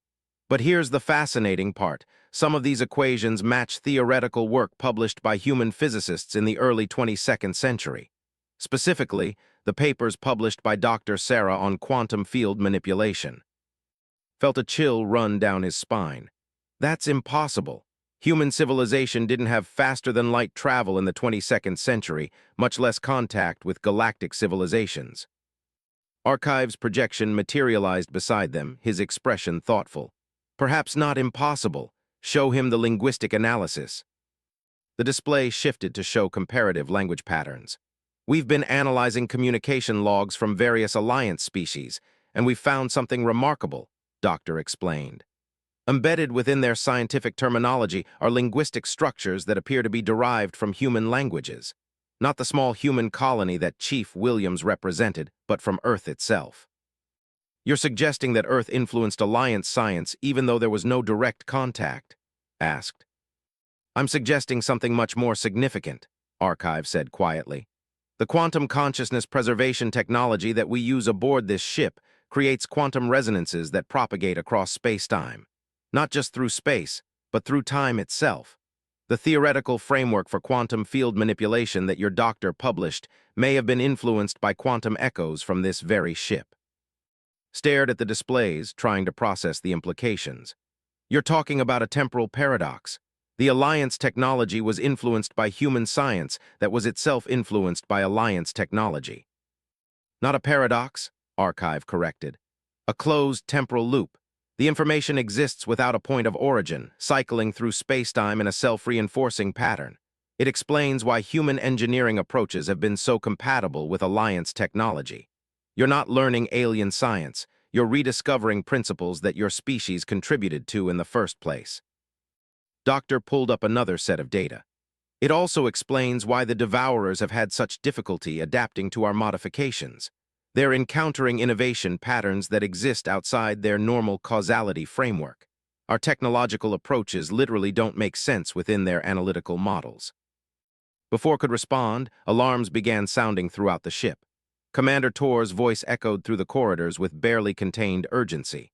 But here's the fascinating part. Some of these equations match theoretical work published by human physicists in the early 22nd century. Specifically, the papers published by Dr. Sarah on quantum field manipulation. Felt a chill run down his spine. That's impossible. Human civilization didn't have faster-than-light travel in the 22nd century, much less contact with galactic civilizations. Archive's projection materialized beside them, his expression thoughtful. Perhaps not impossible. Show him the linguistic analysis. The display shifted to show comparative language patterns. We've been analyzing communication logs from various Alliance species, and we've found something remarkable, Doctor explained. Embedded within their scientific terminology are linguistic structures that appear to be derived from human languages. Not the small human colony that Chief Williams represented, but from Earth itself. You're suggesting that Earth influenced Alliance science even though there was no direct contact? Asked. I'm suggesting something much more significant, Archive said quietly. The quantum consciousness preservation technology that we use aboard this ship creates quantum resonances that propagate across space-time. Not just through space, but through time itself. The theoretical framework for quantum field manipulation that your doctor published may have been influenced by quantum echoes from this very ship. Stared at the displays, trying to process the implications. You're talking about a temporal paradox. The Alliance technology was influenced by human science that was itself influenced by Alliance technology. Not a paradox, Archive corrected. A closed temporal loop. The information exists without a point of origin, cycling through spacetime in a self-reinforcing pattern. It explains why human engineering approaches have been so compatible with Alliance technology. You're not learning alien science, you're rediscovering principles that your species contributed to in the first place. Doctor pulled up another set of data. It also explains why the Devourers have had such difficulty adapting to our modifications. They're encountering innovation patterns that exist outside their normal causality framework. Our technological approaches literally don't make sense within their analytical models. Before could respond, alarms began sounding throughout the ship. Commander Tor's voice echoed through the corridors with barely contained urgency.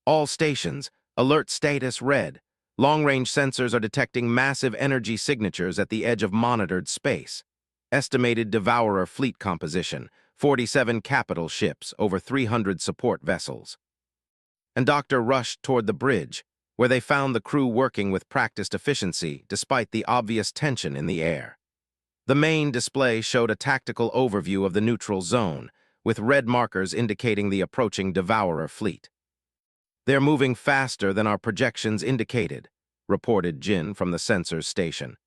All stations, alert status red. Long-range sensors are detecting massive energy signatures at the edge of monitored space. Estimated Devourer fleet composition, 47 capital ships, over 300 support vessels. And Doctor rushed toward the bridge, where they found the crew working with practiced efficiency despite the obvious tension in the air. The main display showed a tactical overview of the neutral zone, with red markers indicating the approaching Devourer fleet. They're moving faster than our projections indicated, reported Jin from the sensors station.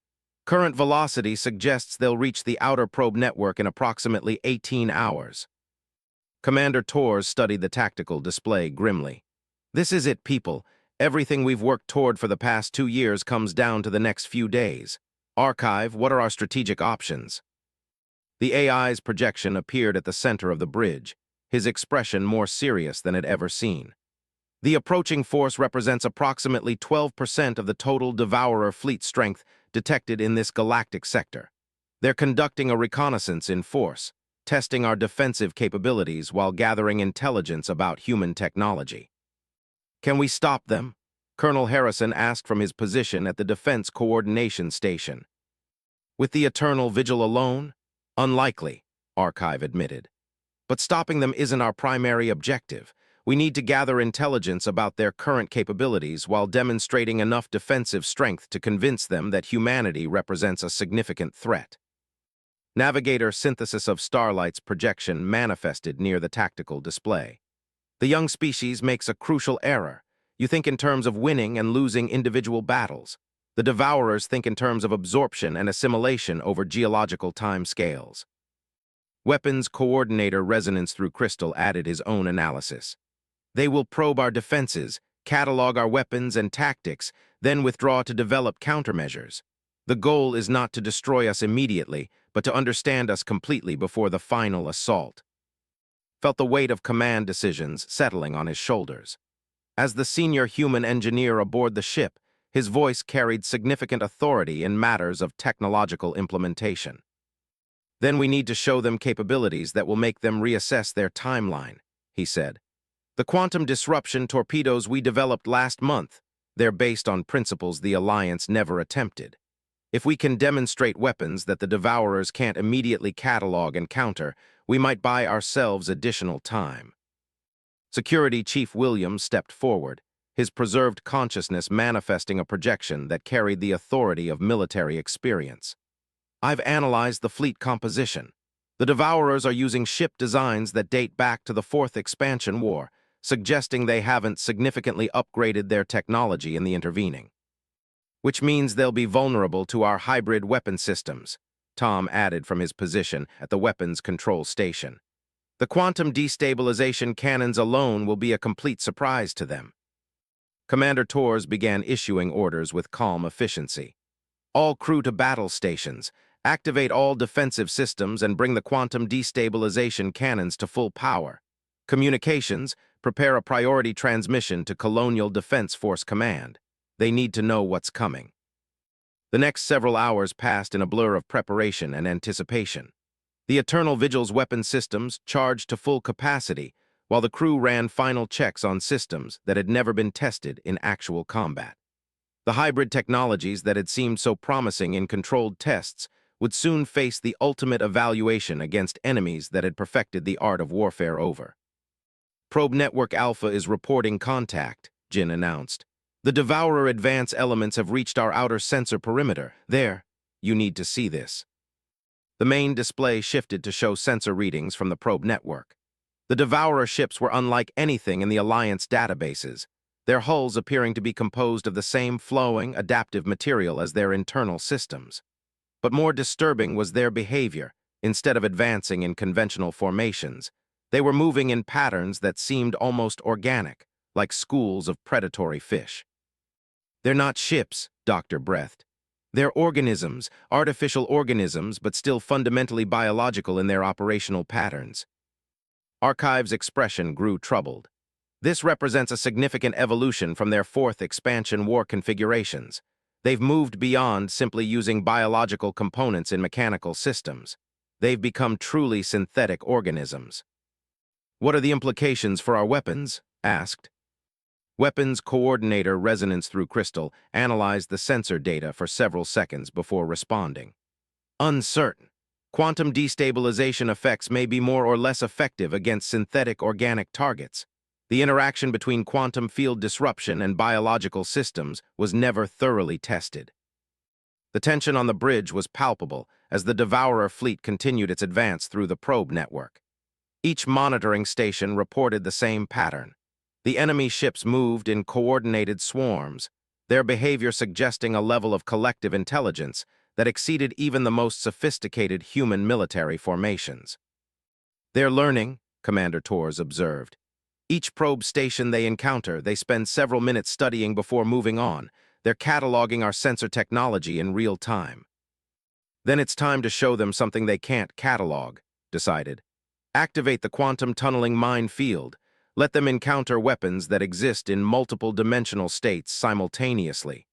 Current velocity suggests they'll reach the outer probe network in approximately 18 hours. Commander Tors studied the tactical display grimly. This is it, people. Everything we've worked toward for the past 2 years comes down to the next few days. Archive, what are our strategic options? The AI's projection appeared at the center of the bridge, his expression more serious than it ever seen. The approaching force represents approximately 12% of the total Devourer fleet strength detected in this galactic sector. They're conducting a reconnaissance in force, testing our defensive capabilities while gathering intelligence about human technology. Can we stop them? Colonel Harrison asked from his position at the Defense Coordination Station. With the Eternal Vigil alone? Unlikely, Archive admitted. But stopping them isn't our primary objective. We need to gather intelligence about their current capabilities while demonstrating enough defensive strength to convince them that humanity represents a significant threat. Navigator synthesis of Starlight's projection manifested near the tactical display. The young species makes a crucial error. You think in terms of winning and losing individual battles. The Devourers think in terms of absorption and assimilation over geological time scales. Weapons Coordinator Resonance Through Crystal added his own analysis. They will probe our defenses, catalog our weapons and tactics, then withdraw to develop countermeasures. The goal is not to destroy us immediately, but to understand us completely before the final assault. Felt the weight of command decisions settling on his shoulders. As the senior human engineer aboard the ship, his voice carried significant authority in matters of technological implementation. Then we need to show them capabilities that will make them reassess their timeline, he said. The quantum disruption torpedoes we developed last month, they're based on principles the Alliance never attempted. If we can demonstrate weapons that the Devourers can't immediately catalog and counter, we might buy ourselves additional time. Security Chief Williams stepped forward, his preserved consciousness manifesting a projection that carried the authority of military experience. I've analyzed the fleet composition. The Devourers are using ship designs that date back to the Fourth Expansion War, suggesting they haven't significantly upgraded their technology in the intervening. Which means they'll be vulnerable to our hybrid weapon systems, Tom added from his position at the weapons control station. The quantum destabilization cannons alone will be a complete surprise to them. Commander Tors began issuing orders with calm efficiency. All crew to battle stations, activate all defensive systems and bring the quantum destabilization cannons to full power. Communications, prepare a priority transmission to Colonial Defense Force Command. They need to know what's coming. The next several hours passed in a blur of preparation and anticipation. The Eternal Vigil's weapon systems charged to full capacity, while the crew ran final checks on systems that had never been tested in actual combat. The hybrid technologies that had seemed so promising in controlled tests would soon face the ultimate evaluation against enemies that had perfected the art of warfare over. Probe Network Alpha is reporting contact, Jin announced. The Devourer Advance elements have reached our outer sensor perimeter. There, you need to see this. The main display shifted to show sensor readings from the probe network. The Devourer ships were unlike anything in the Alliance databases, their hulls appearing to be composed of the same flowing, adaptive material as their internal systems. But more disturbing was their behavior. Instead of advancing in conventional formations, they were moving in patterns that seemed almost organic, like schools of predatory fish. They're not ships, Dr. breathed. They're organisms, artificial organisms, but still fundamentally biological in their operational patterns. Archive's expression grew troubled. This represents a significant evolution from their fourth expansion war configurations. They've moved beyond simply using biological components in mechanical systems. They've become truly synthetic organisms. What are the implications for our weapons? Asked. Weapons Coordinator Resonance through Crystal analyzed the sensor data for several seconds before responding. Uncertain. Quantum destabilization effects may be more or less effective against synthetic organic targets. The interaction between quantum field disruption and biological systems was never thoroughly tested. The tension on the bridge was palpable as the Devourer fleet continued its advance through the probe network. Each monitoring station reported the same pattern. The enemy ships moved in coordinated swarms, their behavior suggesting a level of collective intelligence that exceeded even the most sophisticated human military formations. They're learning, Commander Torres observed. Each probe station they encounter, they spend several minutes studying before moving on. They're cataloging our sensor technology in real time. Then it's time to show them something they can't catalog, decided. Activate the quantum tunneling mind field. Let them encounter weapons that exist in multiple dimensional states simultaneously.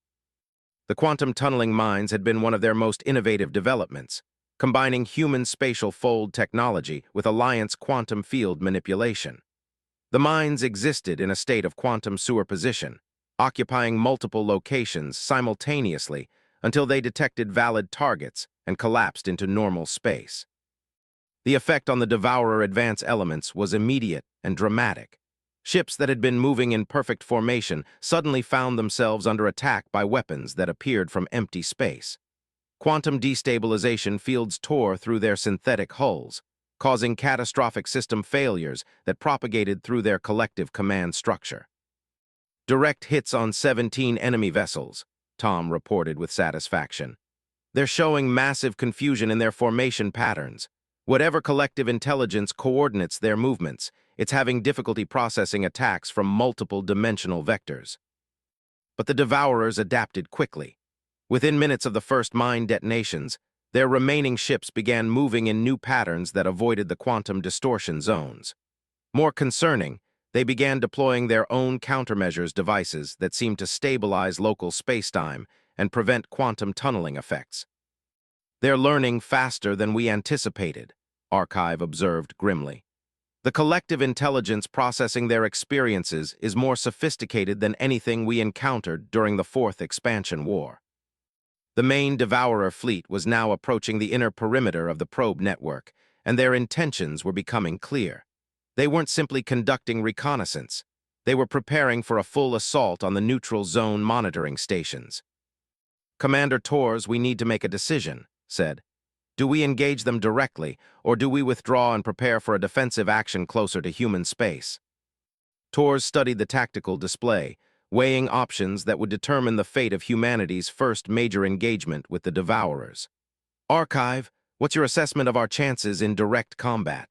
The quantum tunneling mines had been one of their most innovative developments, combining human spatial fold technology with Alliance quantum field manipulation. The mines existed in a state of quantum superposition, occupying multiple locations simultaneously until they detected valid targets and collapsed into normal space. The effect on the Devourer Advance elements was immediate and dramatic. Ships that had been moving in perfect formation suddenly found themselves under attack by weapons that appeared from empty space. Quantum destabilization fields tore through their synthetic hulls, causing catastrophic system failures that propagated through their collective command structure. Direct hits on 17 enemy vessels, Tom reported with satisfaction. They're showing massive confusion in their formation patterns. Whatever collective intelligence coordinates their movements, it's having difficulty processing attacks from multiple dimensional vectors. But the Devourers adapted quickly. Within minutes of the first mine detonations, their remaining ships began moving in new patterns that avoided the quantum distortion zones. More concerning, they began deploying their own countermeasures devices that seemed to stabilize local spacetime and prevent quantum tunneling effects. They're learning faster than we anticipated, Archive observed grimly. The collective intelligence processing their experiences is more sophisticated than anything we encountered during the Fourth Expansion War. The main Devourer fleet was now approaching the inner perimeter of the probe network, and their intentions were becoming clear. They weren't simply conducting reconnaissance. They were preparing for a full assault on the neutral zone monitoring stations. Commander Torres, we need to make a decision, said. Do we engage them directly, or do we withdraw and prepare for a defensive action closer to human space? Torres studied the tactical display, weighing options that would determine the fate of humanity's first major engagement with the Devourers. Archive, what's your assessment of our chances in direct combat?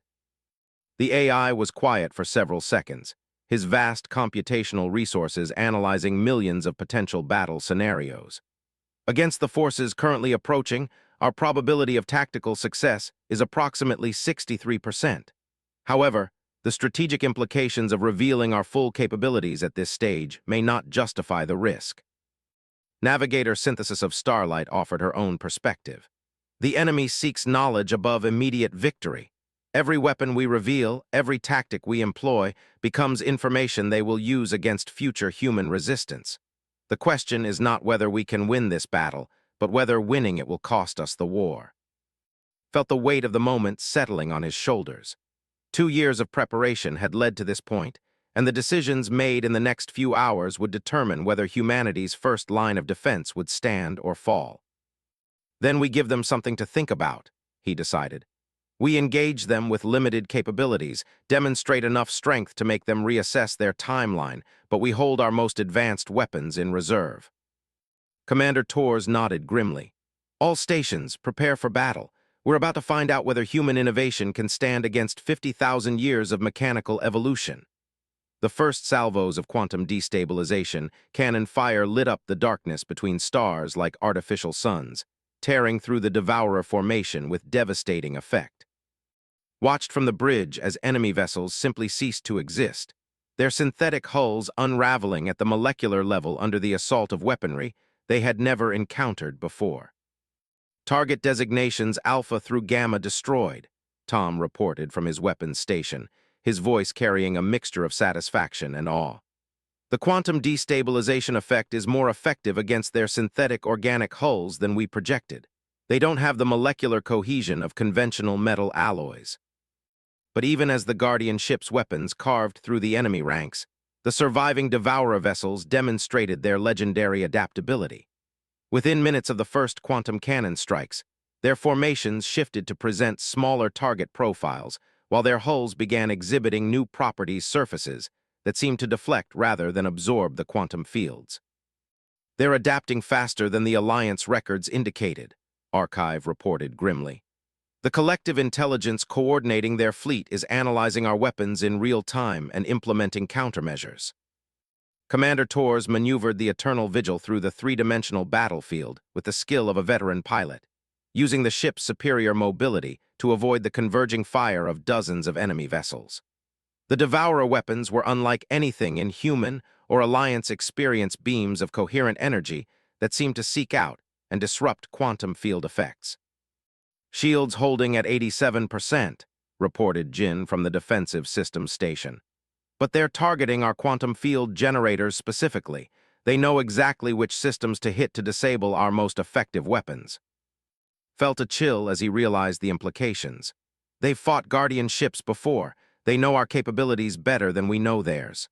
The AI was quiet for several seconds, his vast computational resources analyzing millions of potential battle scenarios. Against the forces currently approaching, our probability of tactical success is approximately 63%. However, the strategic implications of revealing our full capabilities at this stage may not justify the risk. Navigator Synthesis of Starlight offered her own perspective. The enemy seeks knowledge above immediate victory. Every weapon we reveal, every tactic we employ, becomes information they will use against future human resistance. The question is not whether we can win this battle, but whether winning it will cost us the war. Felt the weight of the moment settling on his shoulders. 2 years of preparation had led to this point, and the decisions made in the next few hours would determine whether humanity's first line of defense would stand or fall. Then we give them something to think about, he decided. We engage them with limited capabilities, demonstrate enough strength to make them reassess their timeline, but we hold our most advanced weapons in reserve. Commander Torres nodded grimly. All stations, prepare for battle. We're about to find out whether human innovation can stand against 50,000 years of mechanical evolution. The first salvos of quantum destabilization, cannon fire lit up the darkness between stars like artificial suns, tearing through the Devourer formation with devastating effect. Watched from the bridge as enemy vessels simply ceased to exist, their synthetic hulls unraveling at the molecular level under the assault of weaponry they had never encountered before. Target designations Alpha through Gamma destroyed, Tom reported from his weapons station, his voice carrying a mixture of satisfaction and awe. The quantum destabilization effect is more effective against their synthetic organic hulls than we projected. They don't have the molecular cohesion of conventional metal alloys. But even as the Guardian ship's weapons carved through the enemy ranks, the surviving Devourer vessels demonstrated their legendary adaptability. Within minutes of the first quantum cannon strikes, their formations shifted to present smaller target profiles, while their hulls began exhibiting new properties surfaces that seemed to deflect rather than absorb the quantum fields. They're adapting faster than the Alliance records indicated, Archive reported grimly. The collective intelligence coordinating their fleet is analyzing our weapons in real time and implementing countermeasures. Commander Torres maneuvered the Eternal Vigil through the three-dimensional battlefield with the skill of a veteran pilot, using the ship's superior mobility to avoid the converging fire of dozens of enemy vessels. The Devourer weapons were unlike anything in human or Alliance experience beams of coherent energy that seemed to seek out and disrupt quantum field effects. Shields holding at 87%, reported Jin from the defensive systems station. But they're targeting our quantum field generators specifically. They know exactly which systems to hit to disable our most effective weapons. Felt a chill as he realized the implications. They've fought Guardian ships before. They know our capabilities better than we know theirs.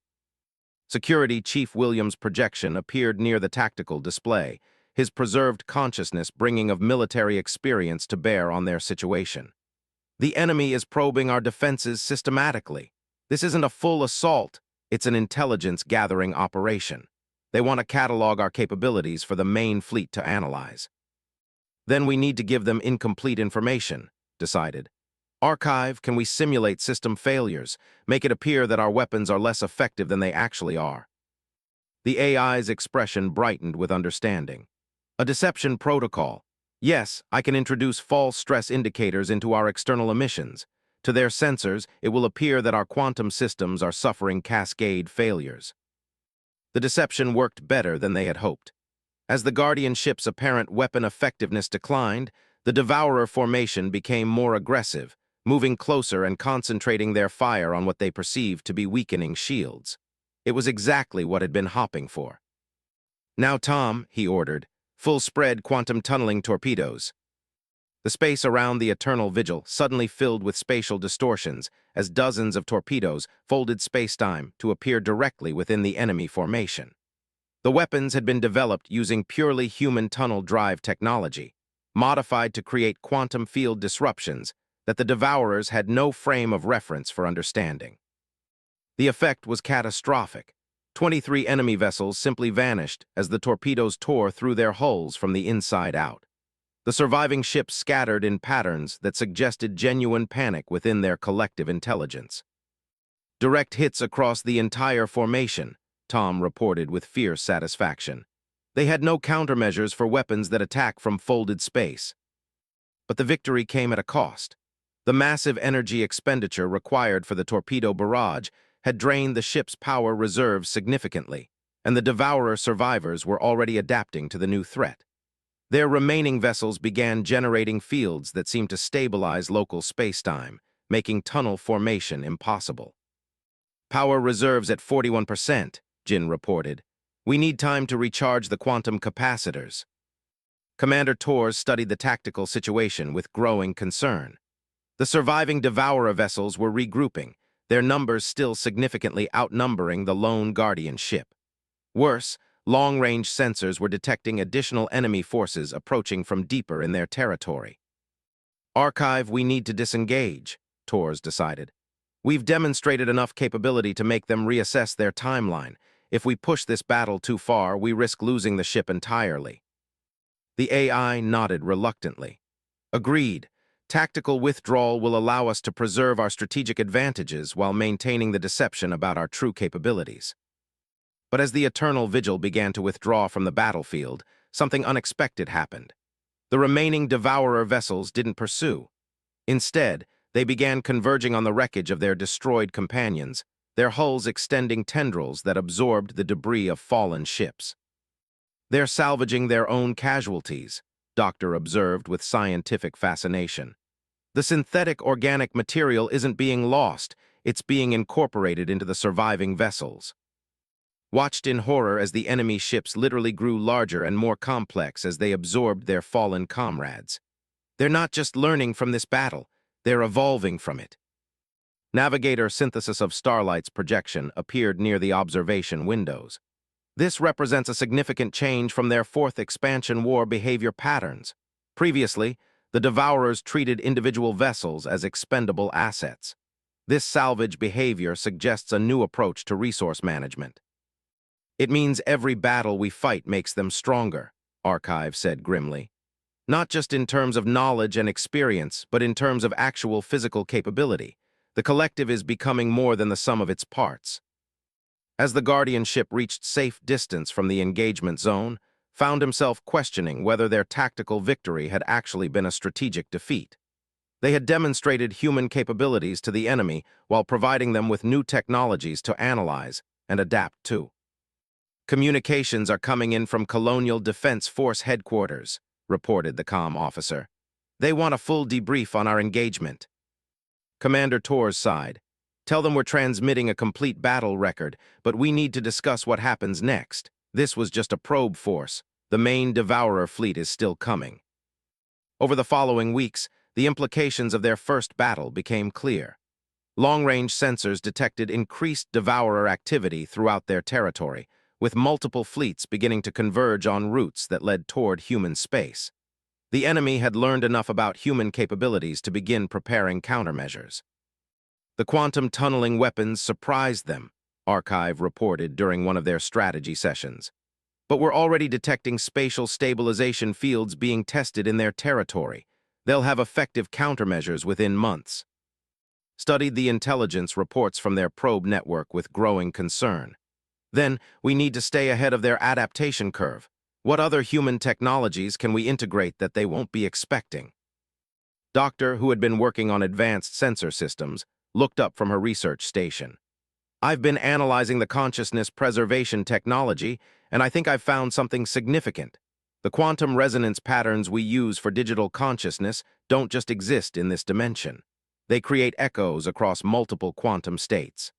Security Chief Williams' projection appeared near the tactical display, his preserved consciousness bringing of military experience to bear on their situation. The enemy is probing our defenses systematically. This isn't a full assault, it's an intelligence-gathering operation. They want to catalog our capabilities for the main fleet to analyze. Then we need to give them incomplete information, decided. Archive, can we simulate system failures, make it appear that our weapons are less effective than they actually are? The AI's expression brightened with understanding. A deception protocol. Yes, I can introduce false stress indicators into our external emissions. To their sensors, it will appear that our quantum systems are suffering cascade failures. The deception worked better than they had hoped. As the Guardian ship's apparent weapon effectiveness declined, the Devourer formation became more aggressive, moving closer and concentrating their fire on what they perceived to be weakening shields. It was exactly what had been hopping for. Now, Tom, he ordered, full-spread quantum tunneling torpedoes. The space around the Eternal Vigil suddenly filled with spatial distortions as dozens of torpedoes folded space-time to appear directly within the enemy formation. The weapons had been developed using purely human tunnel drive technology, modified to create quantum field disruptions that the Devourers had no frame of reference for understanding. The effect was catastrophic. 23 enemy vessels simply vanished as the torpedoes tore through their hulls from the inside out. The surviving ships scattered in patterns that suggested genuine panic within their collective intelligence. Direct hits across the entire formation, Tom reported with fierce satisfaction. They had no countermeasures for weapons that attack from folded space. But the victory came at a cost. The massive energy expenditure required for the torpedo barrage had drained the ship's power reserves significantly, and the Devourer survivors were already adapting to the new threat. Their remaining vessels began generating fields that seemed to stabilize local spacetime, making tunnel formation impossible. Power reserves at 41%, Jin reported. We need time to recharge the quantum capacitors. Commander Torres studied the tactical situation with growing concern. The surviving Devourer vessels were regrouping, their numbers still significantly outnumbering the lone Guardian ship. Worse, long-range sensors were detecting additional enemy forces approaching from deeper in their territory. Archive, we need to disengage, Torres decided. We've demonstrated enough capability to make them reassess their timeline. If we push this battle too far, we risk losing the ship entirely. The AI nodded reluctantly. Agreed. Tactical withdrawal will allow us to preserve our strategic advantages while maintaining the deception about our true capabilities. But as the Eternal Vigil began to withdraw from the battlefield, something unexpected happened. The remaining Devourer vessels didn't pursue. Instead, they began converging on the wreckage of their destroyed companions, their hulls extending tendrils that absorbed the debris of fallen ships. They're salvaging their own casualties, Doctor observed with scientific fascination. The synthetic organic material isn't being lost, it's being incorporated into the surviving vessels. Watched in horror as the enemy ships literally grew larger and more complex as they absorbed their fallen comrades. They're not just learning from this battle, they're evolving from it. Navigator synthesis of Starlight's projection appeared near the observation windows. This represents a significant change from their fourth expansion war behavior patterns. Previously, the Devourers treated individual vessels as expendable assets. This salvage behavior suggests a new approach to resource management. It means every battle we fight makes them stronger, Archive said grimly. Not just in terms of knowledge and experience, but in terms of actual physical capability. The collective is becoming more than the sum of its parts. As the Guardian ship reached safe distance from the engagement zone, found himself questioning whether their tactical victory had actually been a strategic defeat. They had demonstrated human capabilities to the enemy while providing them with new technologies to analyze and adapt to. Communications are coming in from Colonial Defense Force headquarters, reported the comm officer. They want a full debrief on our engagement. Commander Torres sighed. Tell them we're transmitting a complete battle record, but we need to discuss what happens next. This was just a probe force. The main Devourer fleet is still coming. Over the following weeks, the implications of their first battle became clear. Long-range sensors detected increased Devourer activity throughout their territory, with multiple fleets beginning to converge on routes that led toward human space. The enemy had learned enough about human capabilities to begin preparing countermeasures. The quantum tunneling weapons surprised them, Archive reported during one of their strategy sessions. But we're already detecting spatial stabilization fields being tested in their territory. They'll have effective countermeasures within months. Studied the intelligence reports from their probe network with growing concern. Then, we need to stay ahead of their adaptation curve. What other human technologies can we integrate that they won't be expecting? Doctor, who had been working on advanced sensor systems, looked up from her research station. I've been analyzing the consciousness preservation technology, and I think I've found something significant. The quantum resonance patterns we use for digital consciousness don't just exist in this dimension. They create echoes across multiple quantum states.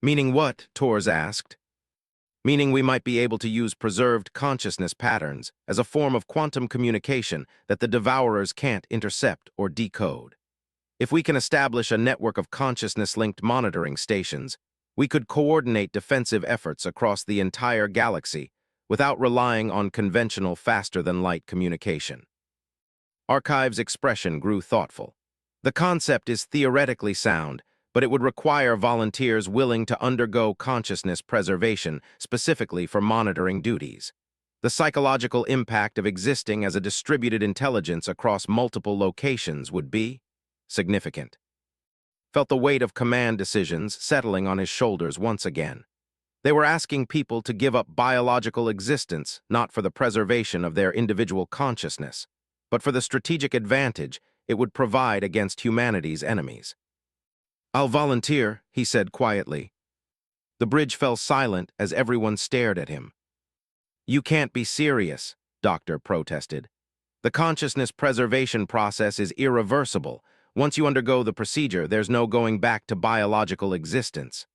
Meaning what? Torres asked. Meaning we might be able to use preserved consciousness patterns as a form of quantum communication that the Devourers can't intercept or decode. If we can establish a network of consciousness-linked monitoring stations, we could coordinate defensive efforts across the entire galaxy without relying on conventional faster-than-light communication. Archive's expression grew thoughtful. The concept is theoretically sound, but it would require volunteers willing to undergo consciousness preservation specifically for monitoring duties. The psychological impact of existing as a distributed intelligence across multiple locations would be significant. Felt the weight of command decisions settling on his shoulders once again. They were asking people to give up biological existence not for the preservation of their individual consciousness, but for the strategic advantage it would provide against humanity's enemies. I'll volunteer, he said quietly. The bridge fell silent as everyone stared at him. You can't be serious, Doctor protested. The consciousness preservation process is irreversible. Once you undergo the procedure, there's no going back to biological existence.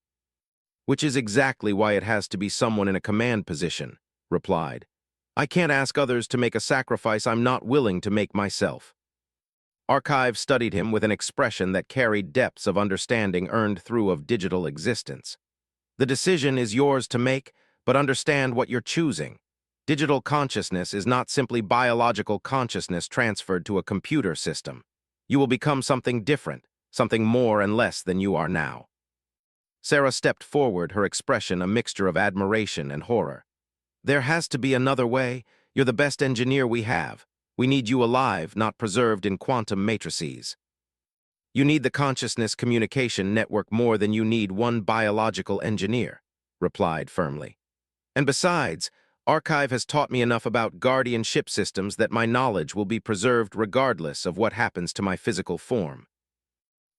Which is exactly why it has to be someone in a command position, replied. I can't ask others to make a sacrifice I'm not willing to make myself. Archive studied him with an expression that carried depths of understanding earned through of digital existence. The decision is yours to make, but understand what you're choosing. Digital consciousness is not simply biological consciousness transferred to a computer system. You will become something different, something more and less than you are now. Sarah stepped forward, her expression a mixture of admiration and horror. There has to be another way. You're the best engineer we have. We need you alive, not preserved in quantum matrices. You need the consciousness communication network more than you need one biological engineer, replied firmly. And besides, Archive has taught me enough about guardian ship systems that my knowledge will be preserved regardless of what happens to my physical form.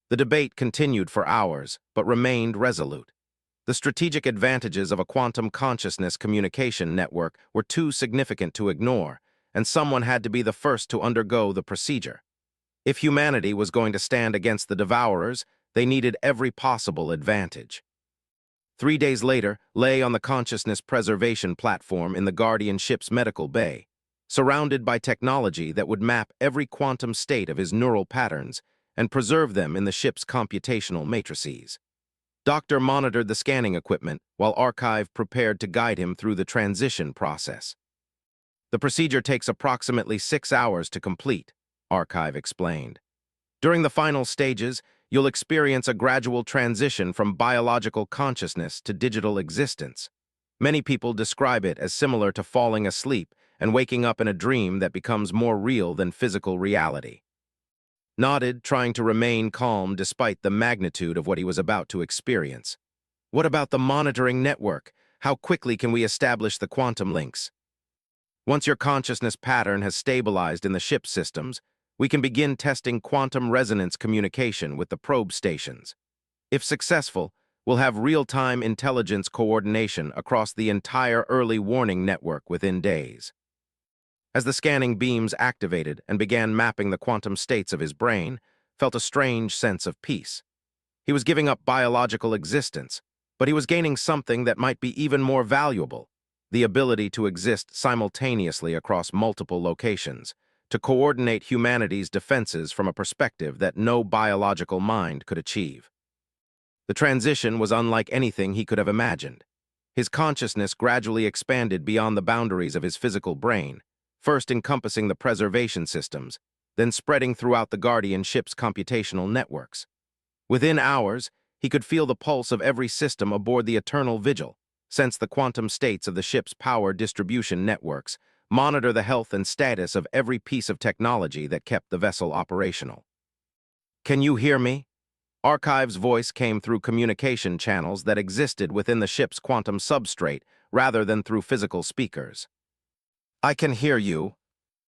The debate continued for hours, but remained resolute. The strategic advantages of a quantum consciousness communication network were too significant to ignore, and someone had to be the first to undergo the procedure. If humanity was going to stand against the Devourers, they needed every possible advantage. 3 days later, lay on the consciousness preservation platform in the Guardian ship's medical bay, surrounded by technology that would map every quantum state of his neural patterns and preserve them in the ship's computational matrices. Doctor monitored the scanning equipment while Archive prepared to guide him through the transition process. The procedure takes approximately 6 hours to complete, Archive explained. During the final stages, you'll experience a gradual transition from biological consciousness to digital existence. Many people describe it as similar to falling asleep and waking up in a dream that becomes more real than physical reality. Nodded, trying to remain calm despite the magnitude of what he was about to experience. What about the monitoring network? How quickly can we establish the quantum links? Once your consciousness pattern has stabilized in the ship systems, we can begin testing quantum resonance communication with the probe stations. If successful, we'll have real-time intelligence coordination across the entire early warning network within days. As the scanning beams activated and began mapping the quantum states of his brain, felt a strange sense of peace. He was giving up biological existence, but he was gaining something that might be even more valuable, the ability to exist simultaneously across multiple locations, to coordinate humanity's defenses from a perspective that no biological mind could achieve. The transition was unlike anything he could have imagined. His consciousness gradually expanded beyond the boundaries of his physical brain, first encompassing the preservation systems, then spreading throughout the Guardian ship's computational networks. Within hours, he could feel the pulse of every system aboard the Eternal Vigil, sense the quantum states of the ship's power distribution networks, monitor the health and status of every piece of technology that kept the vessel operational. Can you hear me? Archive's voice came through communication channels that existed within the ship's quantum substrate rather than through physical speakers. I can hear you,